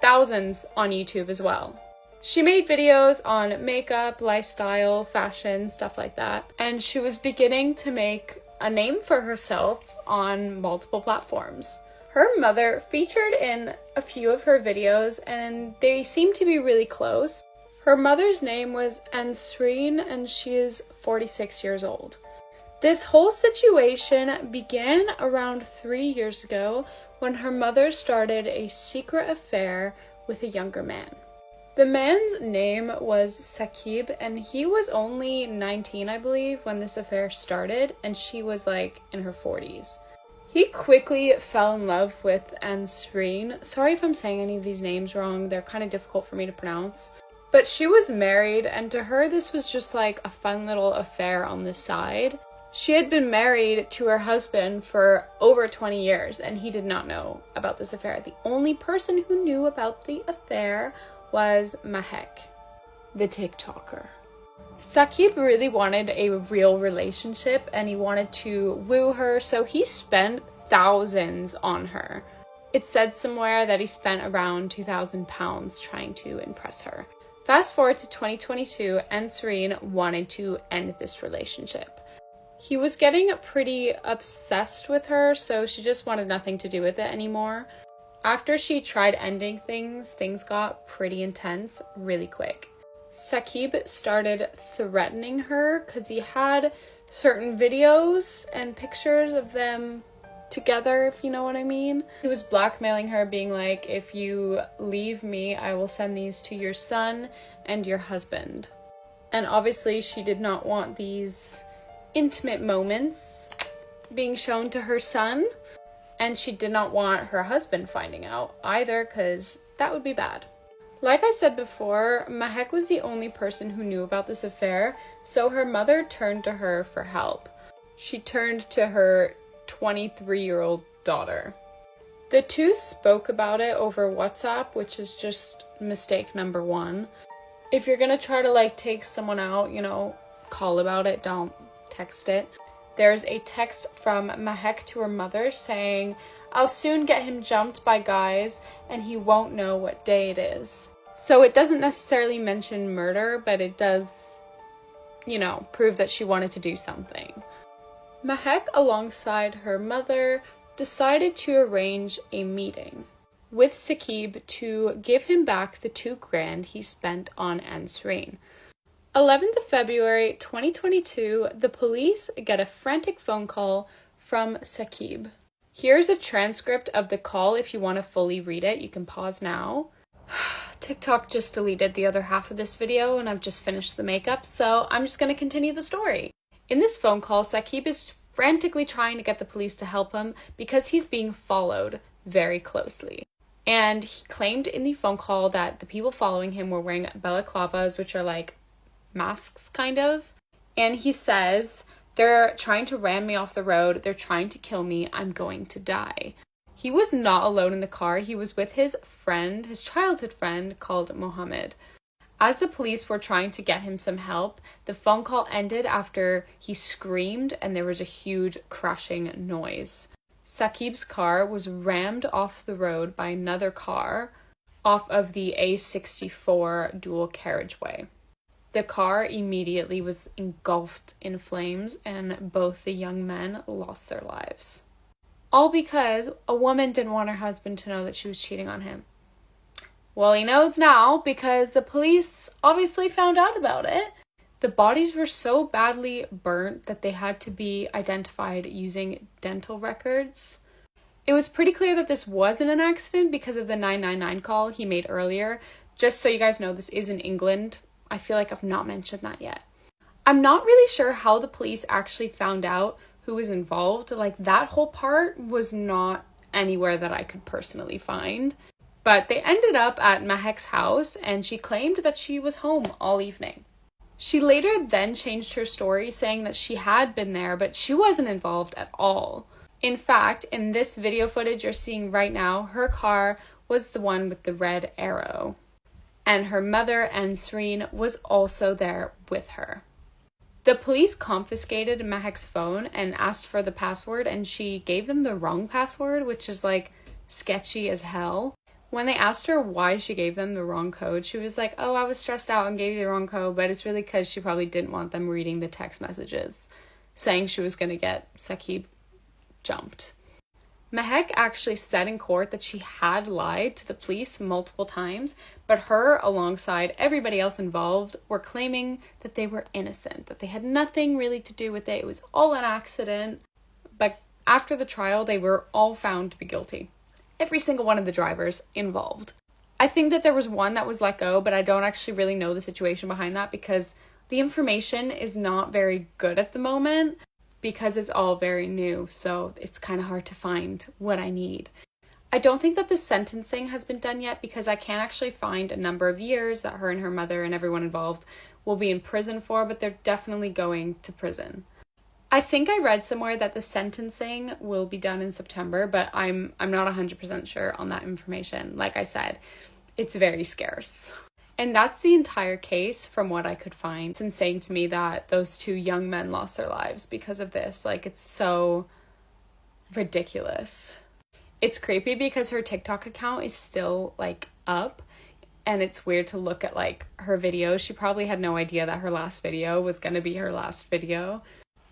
[SPEAKER 10] thousands on YouTube as well. She made videos on makeup, lifestyle, fashion, stuff like that, and she was beginning to make a name for herself on multiple platforms. Her mother featured in a few of her videos, and they seem to be really close. Her mother's name was Ansreen, and she is 46 years old. This whole situation began around 3 years ago when her mother started a secret affair with a younger man. The man's name was Saqib, and he was only 19, I believe, when this affair started, and she was like in her 40s. He quickly fell in love with Ansreen. Sorry if I'm saying any of these names wrong, they're kind of difficult for me to pronounce. But she was married, and to her this was just like a fun little affair on the side. She had been married to her husband for over 20 years, and he did not know about this affair. The only person who knew about the affair was Mahek, the TikToker. Saqib really wanted a real relationship, and he wanted to woo her, so he spent thousands on her. It said somewhere that he spent around £2,000 trying to impress her. Fast forward to 2022, Ansreen wanted to end this relationship. He was getting pretty obsessed with her, so she just wanted nothing to do with it anymore. After she tried ending things, things got pretty intense really quick. Saqib started threatening her because he had certain videos and pictures of them together, if you know what I mean. He was blackmailing her, being like, if you leave me, I will send these to your son and your husband. And obviously she did not want these intimate moments being shown to her son, and she did not want her husband finding out either, because that would be bad. Like I said before, Mahek was the only person who knew about this affair, so her mother turned to her for help. She turned to her 23-year-old daughter. The two spoke about it over WhatsApp, which is just mistake number one. If you're gonna try to like take someone out, you know, call about it, don't text it. There's a text from Mahek to her mother saying, I'll soon get him jumped by guys and he won't know what day it is. So it doesn't necessarily mention murder, but it does, you know, prove that she wanted to do something. Mahek, alongside her mother, decided to arrange a meeting with Saqib to give him back the $2,000 he spent on Ansreen. 11th of February 2022, the police get a frantic phone call from Saqib. Here's a transcript of the call if you want to fully read it. You can pause now. TikTok just deleted the other half of this video and I've just finished the makeup, so I'm just going to continue the story. In this phone call, Saqib is frantically trying to get the police to help him because he's being followed very closely. And he claimed in the phone call that the people following him were wearing balaclavas, which are like masks kind of. And he says, they're trying to ram me off the road, they're trying to kill me, I'm going to die. He was not alone in the car, he was with his friend, his childhood friend called Mohammed. As the police were trying to get him some help, the phone call ended after he screamed and there was a huge crashing noise. Saqib's car was rammed off the road by another car off of the A64 dual carriageway. The car immediately was engulfed in flames and both the young men lost their lives. All because a woman didn't want her husband to know that she was cheating on him. Well, he knows now because the police obviously found out about it. The bodies were so badly burnt that they had to be identified using dental records. It was pretty clear that this wasn't an accident because of the 999 call he made earlier. Just so you guys know, this is in England. I feel like I've not mentioned that yet. I'm not really sure how the police actually found out who was involved. Like, that whole part was not anywhere that I could personally find. But they ended up at Mahek's house and she claimed that she was home all evening. She later then changed her story, saying that she had been there, but she wasn't involved at all. In fact, in this video footage you're seeing right now, her car was the one with the red arrow. And her mother, Ansreen, was also there with her. The police confiscated Mahek's phone and asked for the password, and she gave them the wrong password, which is like sketchy as hell. When they asked her why she gave them the wrong code, she was like, oh, I was stressed out and gave you the wrong code, but it's really because she probably didn't want them reading the text messages, saying she was going to get Saqib jumped. Mahek actually said in court that she had lied to the police multiple times, but her, alongside everybody else involved, were claiming that they were innocent, that they had nothing really to do with it, it was all an accident. But after the trial, they were all found to be guilty. Every single one of the drivers involved. I think that there was one that was let go, but I don't actually really know the situation behind that because the information is not very good at the moment. because it's all very new, so it's kind of hard to find what I need. I don't think that the sentencing has been done yet because I can't actually find a number of years that her and her mother and everyone involved will be in prison for, but they're definitely going to prison. I think I read somewhere that the sentencing will be done in September, but I'm not 100% sure on that information. Like I said, it's very scarce. And that's the entire case from what I could find. It's insane to me that those two young men lost their lives because of this. Like, it's so ridiculous. It's creepy because her TikTok account is still, like, up. And it's weird to look at, like, her videos. She probably had no idea that her last video was going to be her last video.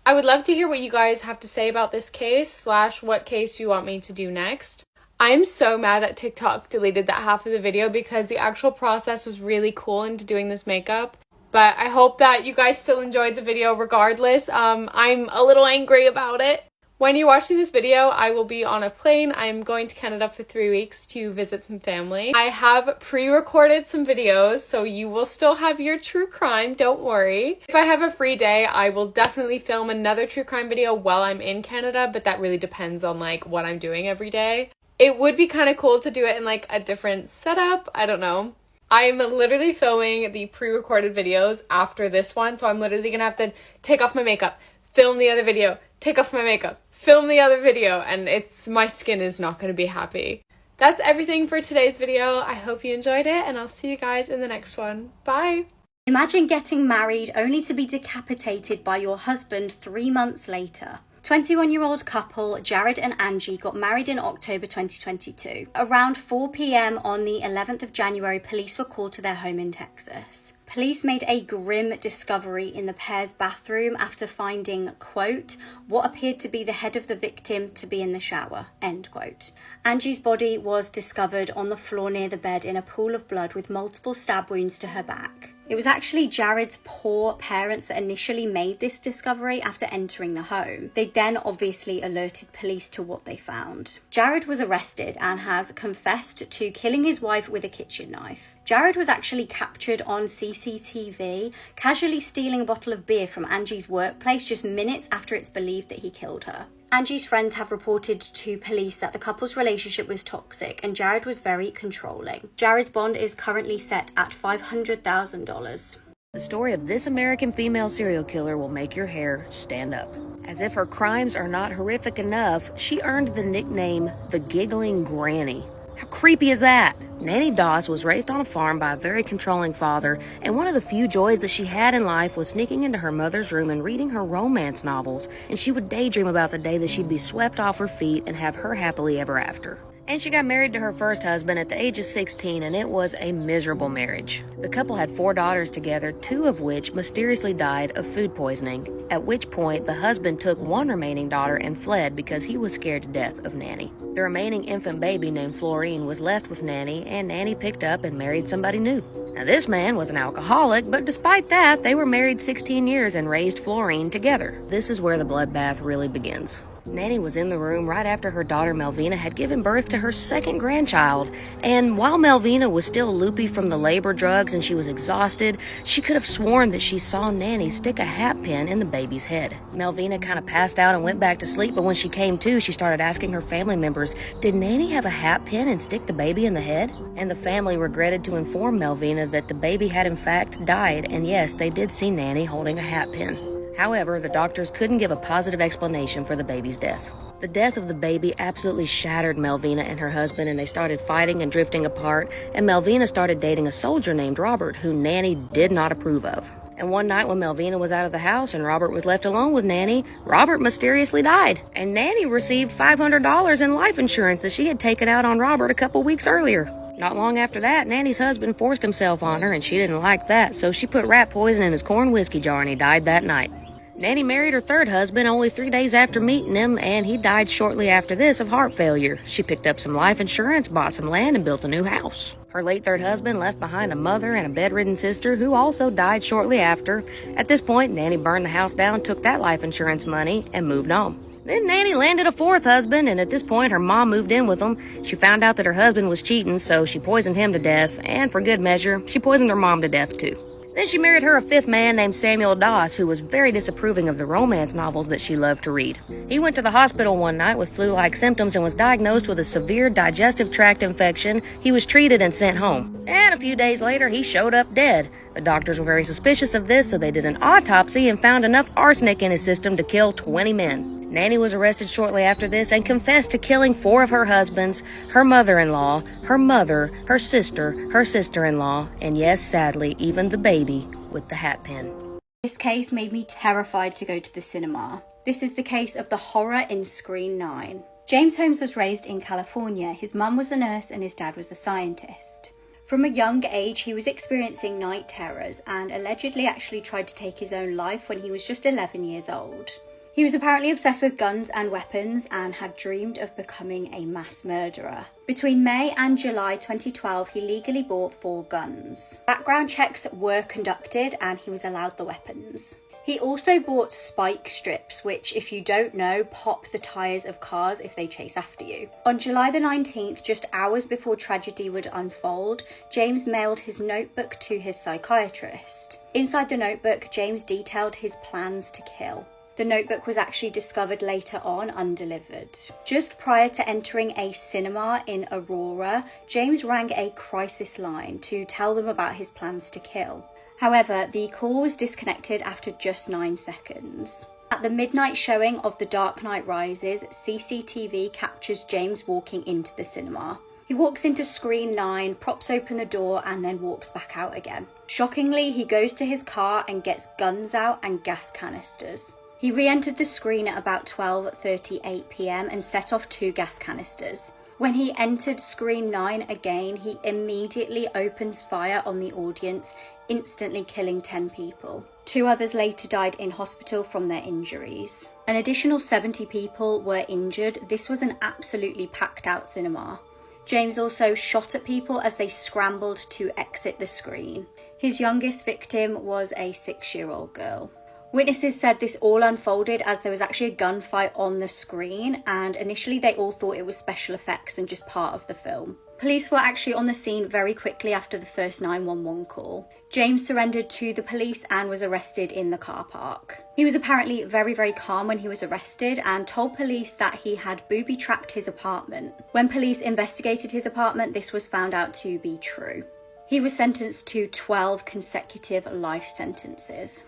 [SPEAKER 10] I would love to hear what you guys have to say about this case / what case you want me to do next. I'm so mad that TikTok deleted that half of the video because the actual process was really cool into doing this makeup. But I hope that you guys still enjoyed the video regardless. I'm a little angry about it. When you're watching this video, I will be on a plane. I'm going to Canada for 3 weeks to visit some family. I have pre-recorded some videos, so you will still have your true crime, don't worry. If I have a free day, I will definitely film another true crime video while I'm in Canada, but that really depends on like what I'm doing every day. It would be kind of cool to do it in like a different setup. I don't know. I'm literally filming the pre-recorded videos after this one, so I'm literally gonna have to take off my makeup, film the other video, take off my makeup, film the other video, and my skin is not going to be happy. That's everything for today's video. I hope you enjoyed it, and I'll see you guys in the next one. Bye!
[SPEAKER 2] Imagine getting married only to be decapitated by your husband 3 months later. 21-year-old couple Jared and Angie got married in October 2022. Around 4 p.m. on the 11th of January, police were called to their home in Texas. Police made a grim discovery in the pair's bathroom after finding, quote, what appeared to be the head of the victim to be in the shower, end quote. Angie's body was discovered on the floor near the bed in a pool of blood with multiple stab wounds to her back. It was actually Jared's poor parents that initially made this discovery after entering the home. They then obviously alerted police to what they found. Jared was arrested and has confessed to killing his wife with a kitchen knife. Jared was actually captured on CCTV, casually stealing a bottle of beer from Angie's workplace just minutes after it's believed that he killed her. Angie's friends have reported to police that the couple's relationship was toxic and Jared was very controlling. Jared's bond is currently set at $500,000.
[SPEAKER 11] The story of this American female serial killer will make your hair stand up. As if her crimes are not horrific enough, she earned the nickname the Giggling Granny. How creepy is that? Nanny Doss was raised on a farm by a very controlling father, and one of the few joys that she had in life was sneaking into her mother's room and reading her romance novels, and she would daydream about the day that she'd be swept off her feet and have her happily ever after. And she got married to her first husband at the age of 16, and it was a miserable marriage. The couple had 4 daughters together, 2 of which mysteriously died of food poisoning, at which point the husband took one remaining daughter and fled because he was scared to death of Nanny. The remaining infant baby named Florine was left with Nanny, and Nanny picked up and married somebody new. Now this man was an alcoholic, but despite that, they were married 16 years and raised Florine together. This is where the bloodbath really begins. Nanny was in the room right after her daughter Melvina had given birth to her second grandchild, and while Melvina was still loopy from the labor drugs and she was exhausted, she could have sworn that she saw Nanny stick a hat pin in the baby's head. Melvina kind of passed out and went back to sleep, but when she came to, she started asking her family members, did Nanny have a hat pin and stick the baby in the head? And the family regretted to inform Melvina that the baby had in fact died, and yes, they did see Nanny holding a hat pin. However, the doctors couldn't give a positive explanation for the baby's death. The death of the baby absolutely shattered Melvina and her husband, and they started fighting and drifting apart, and Melvina started dating a soldier named Robert, who Nanny did not approve of. And one night when Melvina was out of the house and Robert was left alone with Nanny, Robert mysteriously died, and Nanny received $500 in life insurance that she had taken out on Robert a couple weeks earlier. Not long after that, Nanny's husband forced himself on her, and she didn't like that, so she put rat poison in his corn whiskey jar, and he died that night. Nanny married her third husband only 3 days after meeting him, and he died shortly after this of heart failure. She picked up some life insurance, bought some land, and built a new house. Her late third husband left behind a mother and a bedridden sister who also died shortly after. At this point, Nanny burned the house down, took that life insurance money, and moved on. Then Nanny landed a fourth husband, and at this point her mom moved in with him. She found out that her husband was cheating, so she poisoned him to death, and for good measure, she poisoned her mom to death too. Then she married her a fifth man named Samuel Doss, who was very disapproving of the romance novels that she loved to read. He went to the hospital one night with flu-like symptoms and was diagnosed with a severe digestive tract infection. He was treated and sent home. And a few days later, he showed up dead. The doctors were very suspicious of this, so they did an autopsy and found enough arsenic in his system to kill 20 men. Nanny was arrested shortly after this and confessed to killing 4 of her husbands, her mother-in-law, her mother, her sister-in-law, and yes, sadly, even the baby with the hat pin.
[SPEAKER 2] This case made me terrified to go to the cinema. This is the case of the horror in Screen 9. James Holmes was raised in California. His mum was a nurse and his dad was a scientist. From a young age, he was experiencing night terrors and allegedly actually tried to take his own life when he was just 11 years old. He was apparently obsessed with guns and weapons and had dreamed of becoming a mass murderer. Between May and July 2012, he legally bought 4 guns. Background checks were conducted and he was allowed the weapons. He also bought spike strips, which, if you don't know, pop the tyres of cars if they chase after you. On July the 19th, just hours before tragedy would unfold, James mailed his notebook to his psychiatrist. Inside the notebook, James detailed his plans to kill. The notebook was actually discovered later on undelivered. Just prior to entering a cinema in Aurora, James rang a crisis line to tell them about his plans to kill. However, the call was disconnected after just 9 seconds. At the midnight showing of The Dark Knight Rises, CCTV captures James walking into the cinema. He walks into Screen 9, props open the door, and then walks back out again. Shockingly, he goes to his car and gets guns out and gas canisters. He re-entered the screen at about 12:38 p.m. and set off 2 gas canisters. When he entered Screen 9 again, he immediately opens fire on the audience, instantly killing 10 people. 2 others later died in hospital from their injuries. An additional 70 people were injured. This was an absolutely packed out cinema. James also shot at people as they scrambled to exit the screen. His youngest victim was a 6-year-old girl. Witnesses said this all unfolded as there was actually a gunfight on the screen, and initially they all thought it was special effects and just part of the film. Police were actually on the scene very quickly after the first 911 call. James surrendered to the police and was arrested in the car park. He was apparently very calm when he was arrested and told police that he had booby-trapped his apartment. When police investigated his apartment, this was found out to be true. He was sentenced to 12 consecutive life sentences.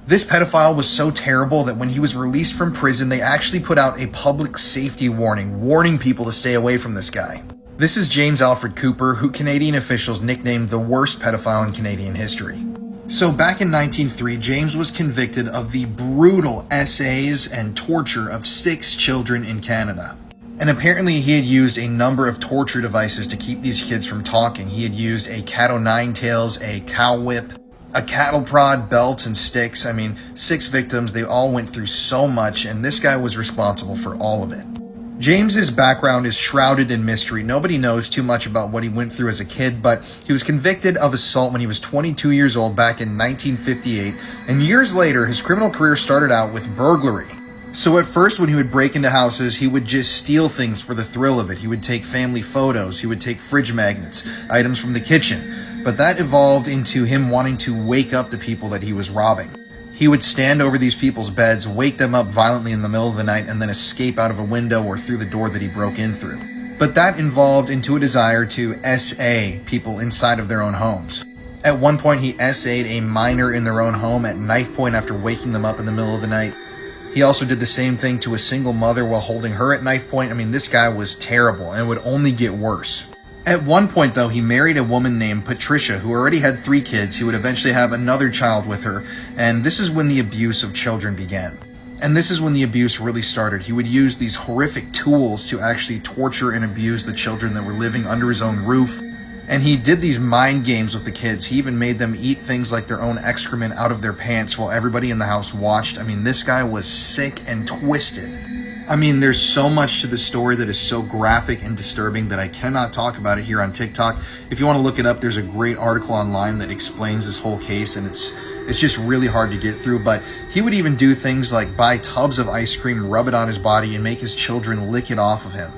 [SPEAKER 4] This pedophile was so terrible that when he was released from prison, they actually put out a public safety warning people to stay away from this guy. This is James Alfred Cooper, who Canadian officials nicknamed the worst pedophile in Canadian history. So back in 1903, James was convicted of the brutal essays and torture of 6 children in Canada. And apparently he had used a number of torture devices to keep these kids from talking. He had used a cat o' nine tails, a cow whip, a cattle prod, belts, and sticks. I mean, 6 victims, they all went through so much, and this guy was responsible for all of it. James's background is shrouded in mystery. Nobody knows too much about what he went through as a kid, but he was convicted of assault when he was 22 years old back in 1958, and years later, his criminal career started out with burglary. So at first, when he would break into houses, he would just steal things for the thrill of it. He would take family photos, he would take fridge magnets, items from the kitchen. But that evolved into him wanting to wake up the people that he was robbing. He would stand over these people's beds, wake them up violently in the middle of the night, and then escape out of a window or through the door that he broke in through. But that evolved into a desire to SA people inside of their own homes. At one point, he SA'd a minor in their own home at knife point after waking them up in the middle of the night. He also did the same thing to a single mother while holding her at knife point. I mean, this guy was terrible, and it would only get worse. At one point, though, he married a woman named Patricia, who already had 3 kids. He would eventually have another child with her, and this is when the abuse of children began. And this is when the abuse really started. He would use these horrific tools to actually torture and abuse the children that were living under his own roof. And he did these mind games with the kids. He even made them eat things like their own excrement out of their pants while everybody in the house watched. I mean, this guy was sick and twisted. I mean, there's so much to the story that is so graphic and disturbing that I cannot talk about it here on TikTok. If you want to look it up, there's a great article online that explains this whole case, and it's just really hard to get through. But he would even do things like buy tubs of ice cream, rub it on his body, and make his children lick it off of him.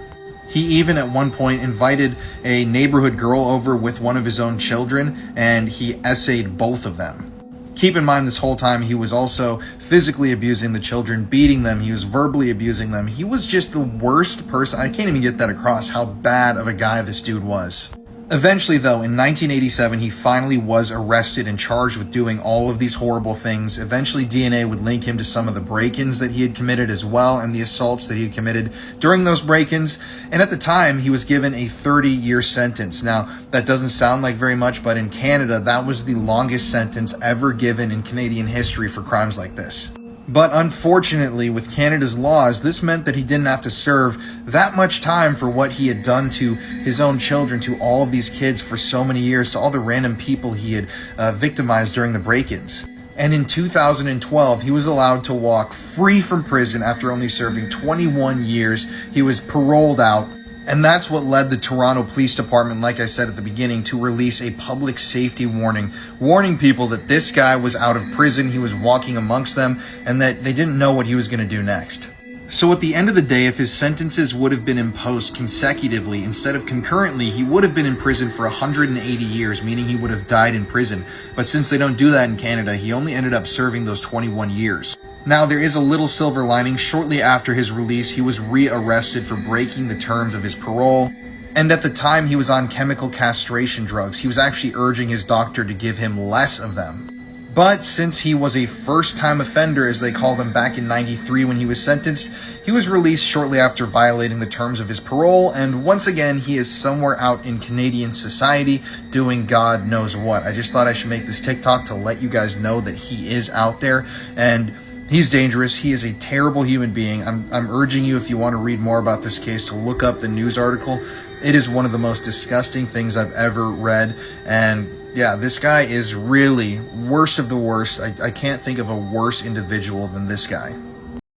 [SPEAKER 4] He even at one point invited a neighborhood girl over with one of his own children, and he essayed both of them. Keep in mind, this whole time he was also physically abusing the children, beating them, he was verbally abusing them. He was just the worst person. I can't even get that across, how bad of a guy this dude was. Eventually, though, in 1987, he finally was arrested and charged with doing all of these horrible things. Eventually, DNA would link him to some of the break-ins that he had committed as well, and the assaults that he had committed during those break-ins. And at the time, he was given a 30-year sentence. Now, that doesn't sound like very much, but in Canada, that was the longest sentence ever given in Canadian history for crimes like this. But unfortunately, with Canada's laws, this meant that he didn't have to serve that much time for what he had done to his own children, to all of these kids for so many years, to all the random people he had victimized during the break-ins. And in 2012, he was allowed to walk free from prison after only serving 21 years. He was paroled out. And that's what led the Toronto Police Department, like I said at the beginning, to release a public safety warning, warning people that this guy was out of prison, he was walking amongst them, and that they didn't know what he was going to do next. So at the end of the day, if his sentences would have been imposed consecutively instead of concurrently, he would have been in prison for 180 years, meaning he would have died in prison. But since they don't do that in Canada, he only ended up serving those 21 years. Now, there is a little silver lining. Shortly after his release, he was re-arrested for breaking the terms of his parole. And at the time, he was on chemical castration drugs. He was actually urging his doctor to give him less of them. But since he was a first-time offender, as they called him back in '93 when he was sentenced, he was released shortly after violating the terms of his parole, and once again, he is somewhere out in Canadian society doing God knows what. I just thought I should make this TikTok to let you guys know that he is out there, and he's dangerous. He is a terrible human being. I'm urging you, if you want to read more about this case, to look up the news article. It is one of the most disgusting things I've ever read, and yeah, this guy is really worst of the worst. I can't think of a worse individual than this guy.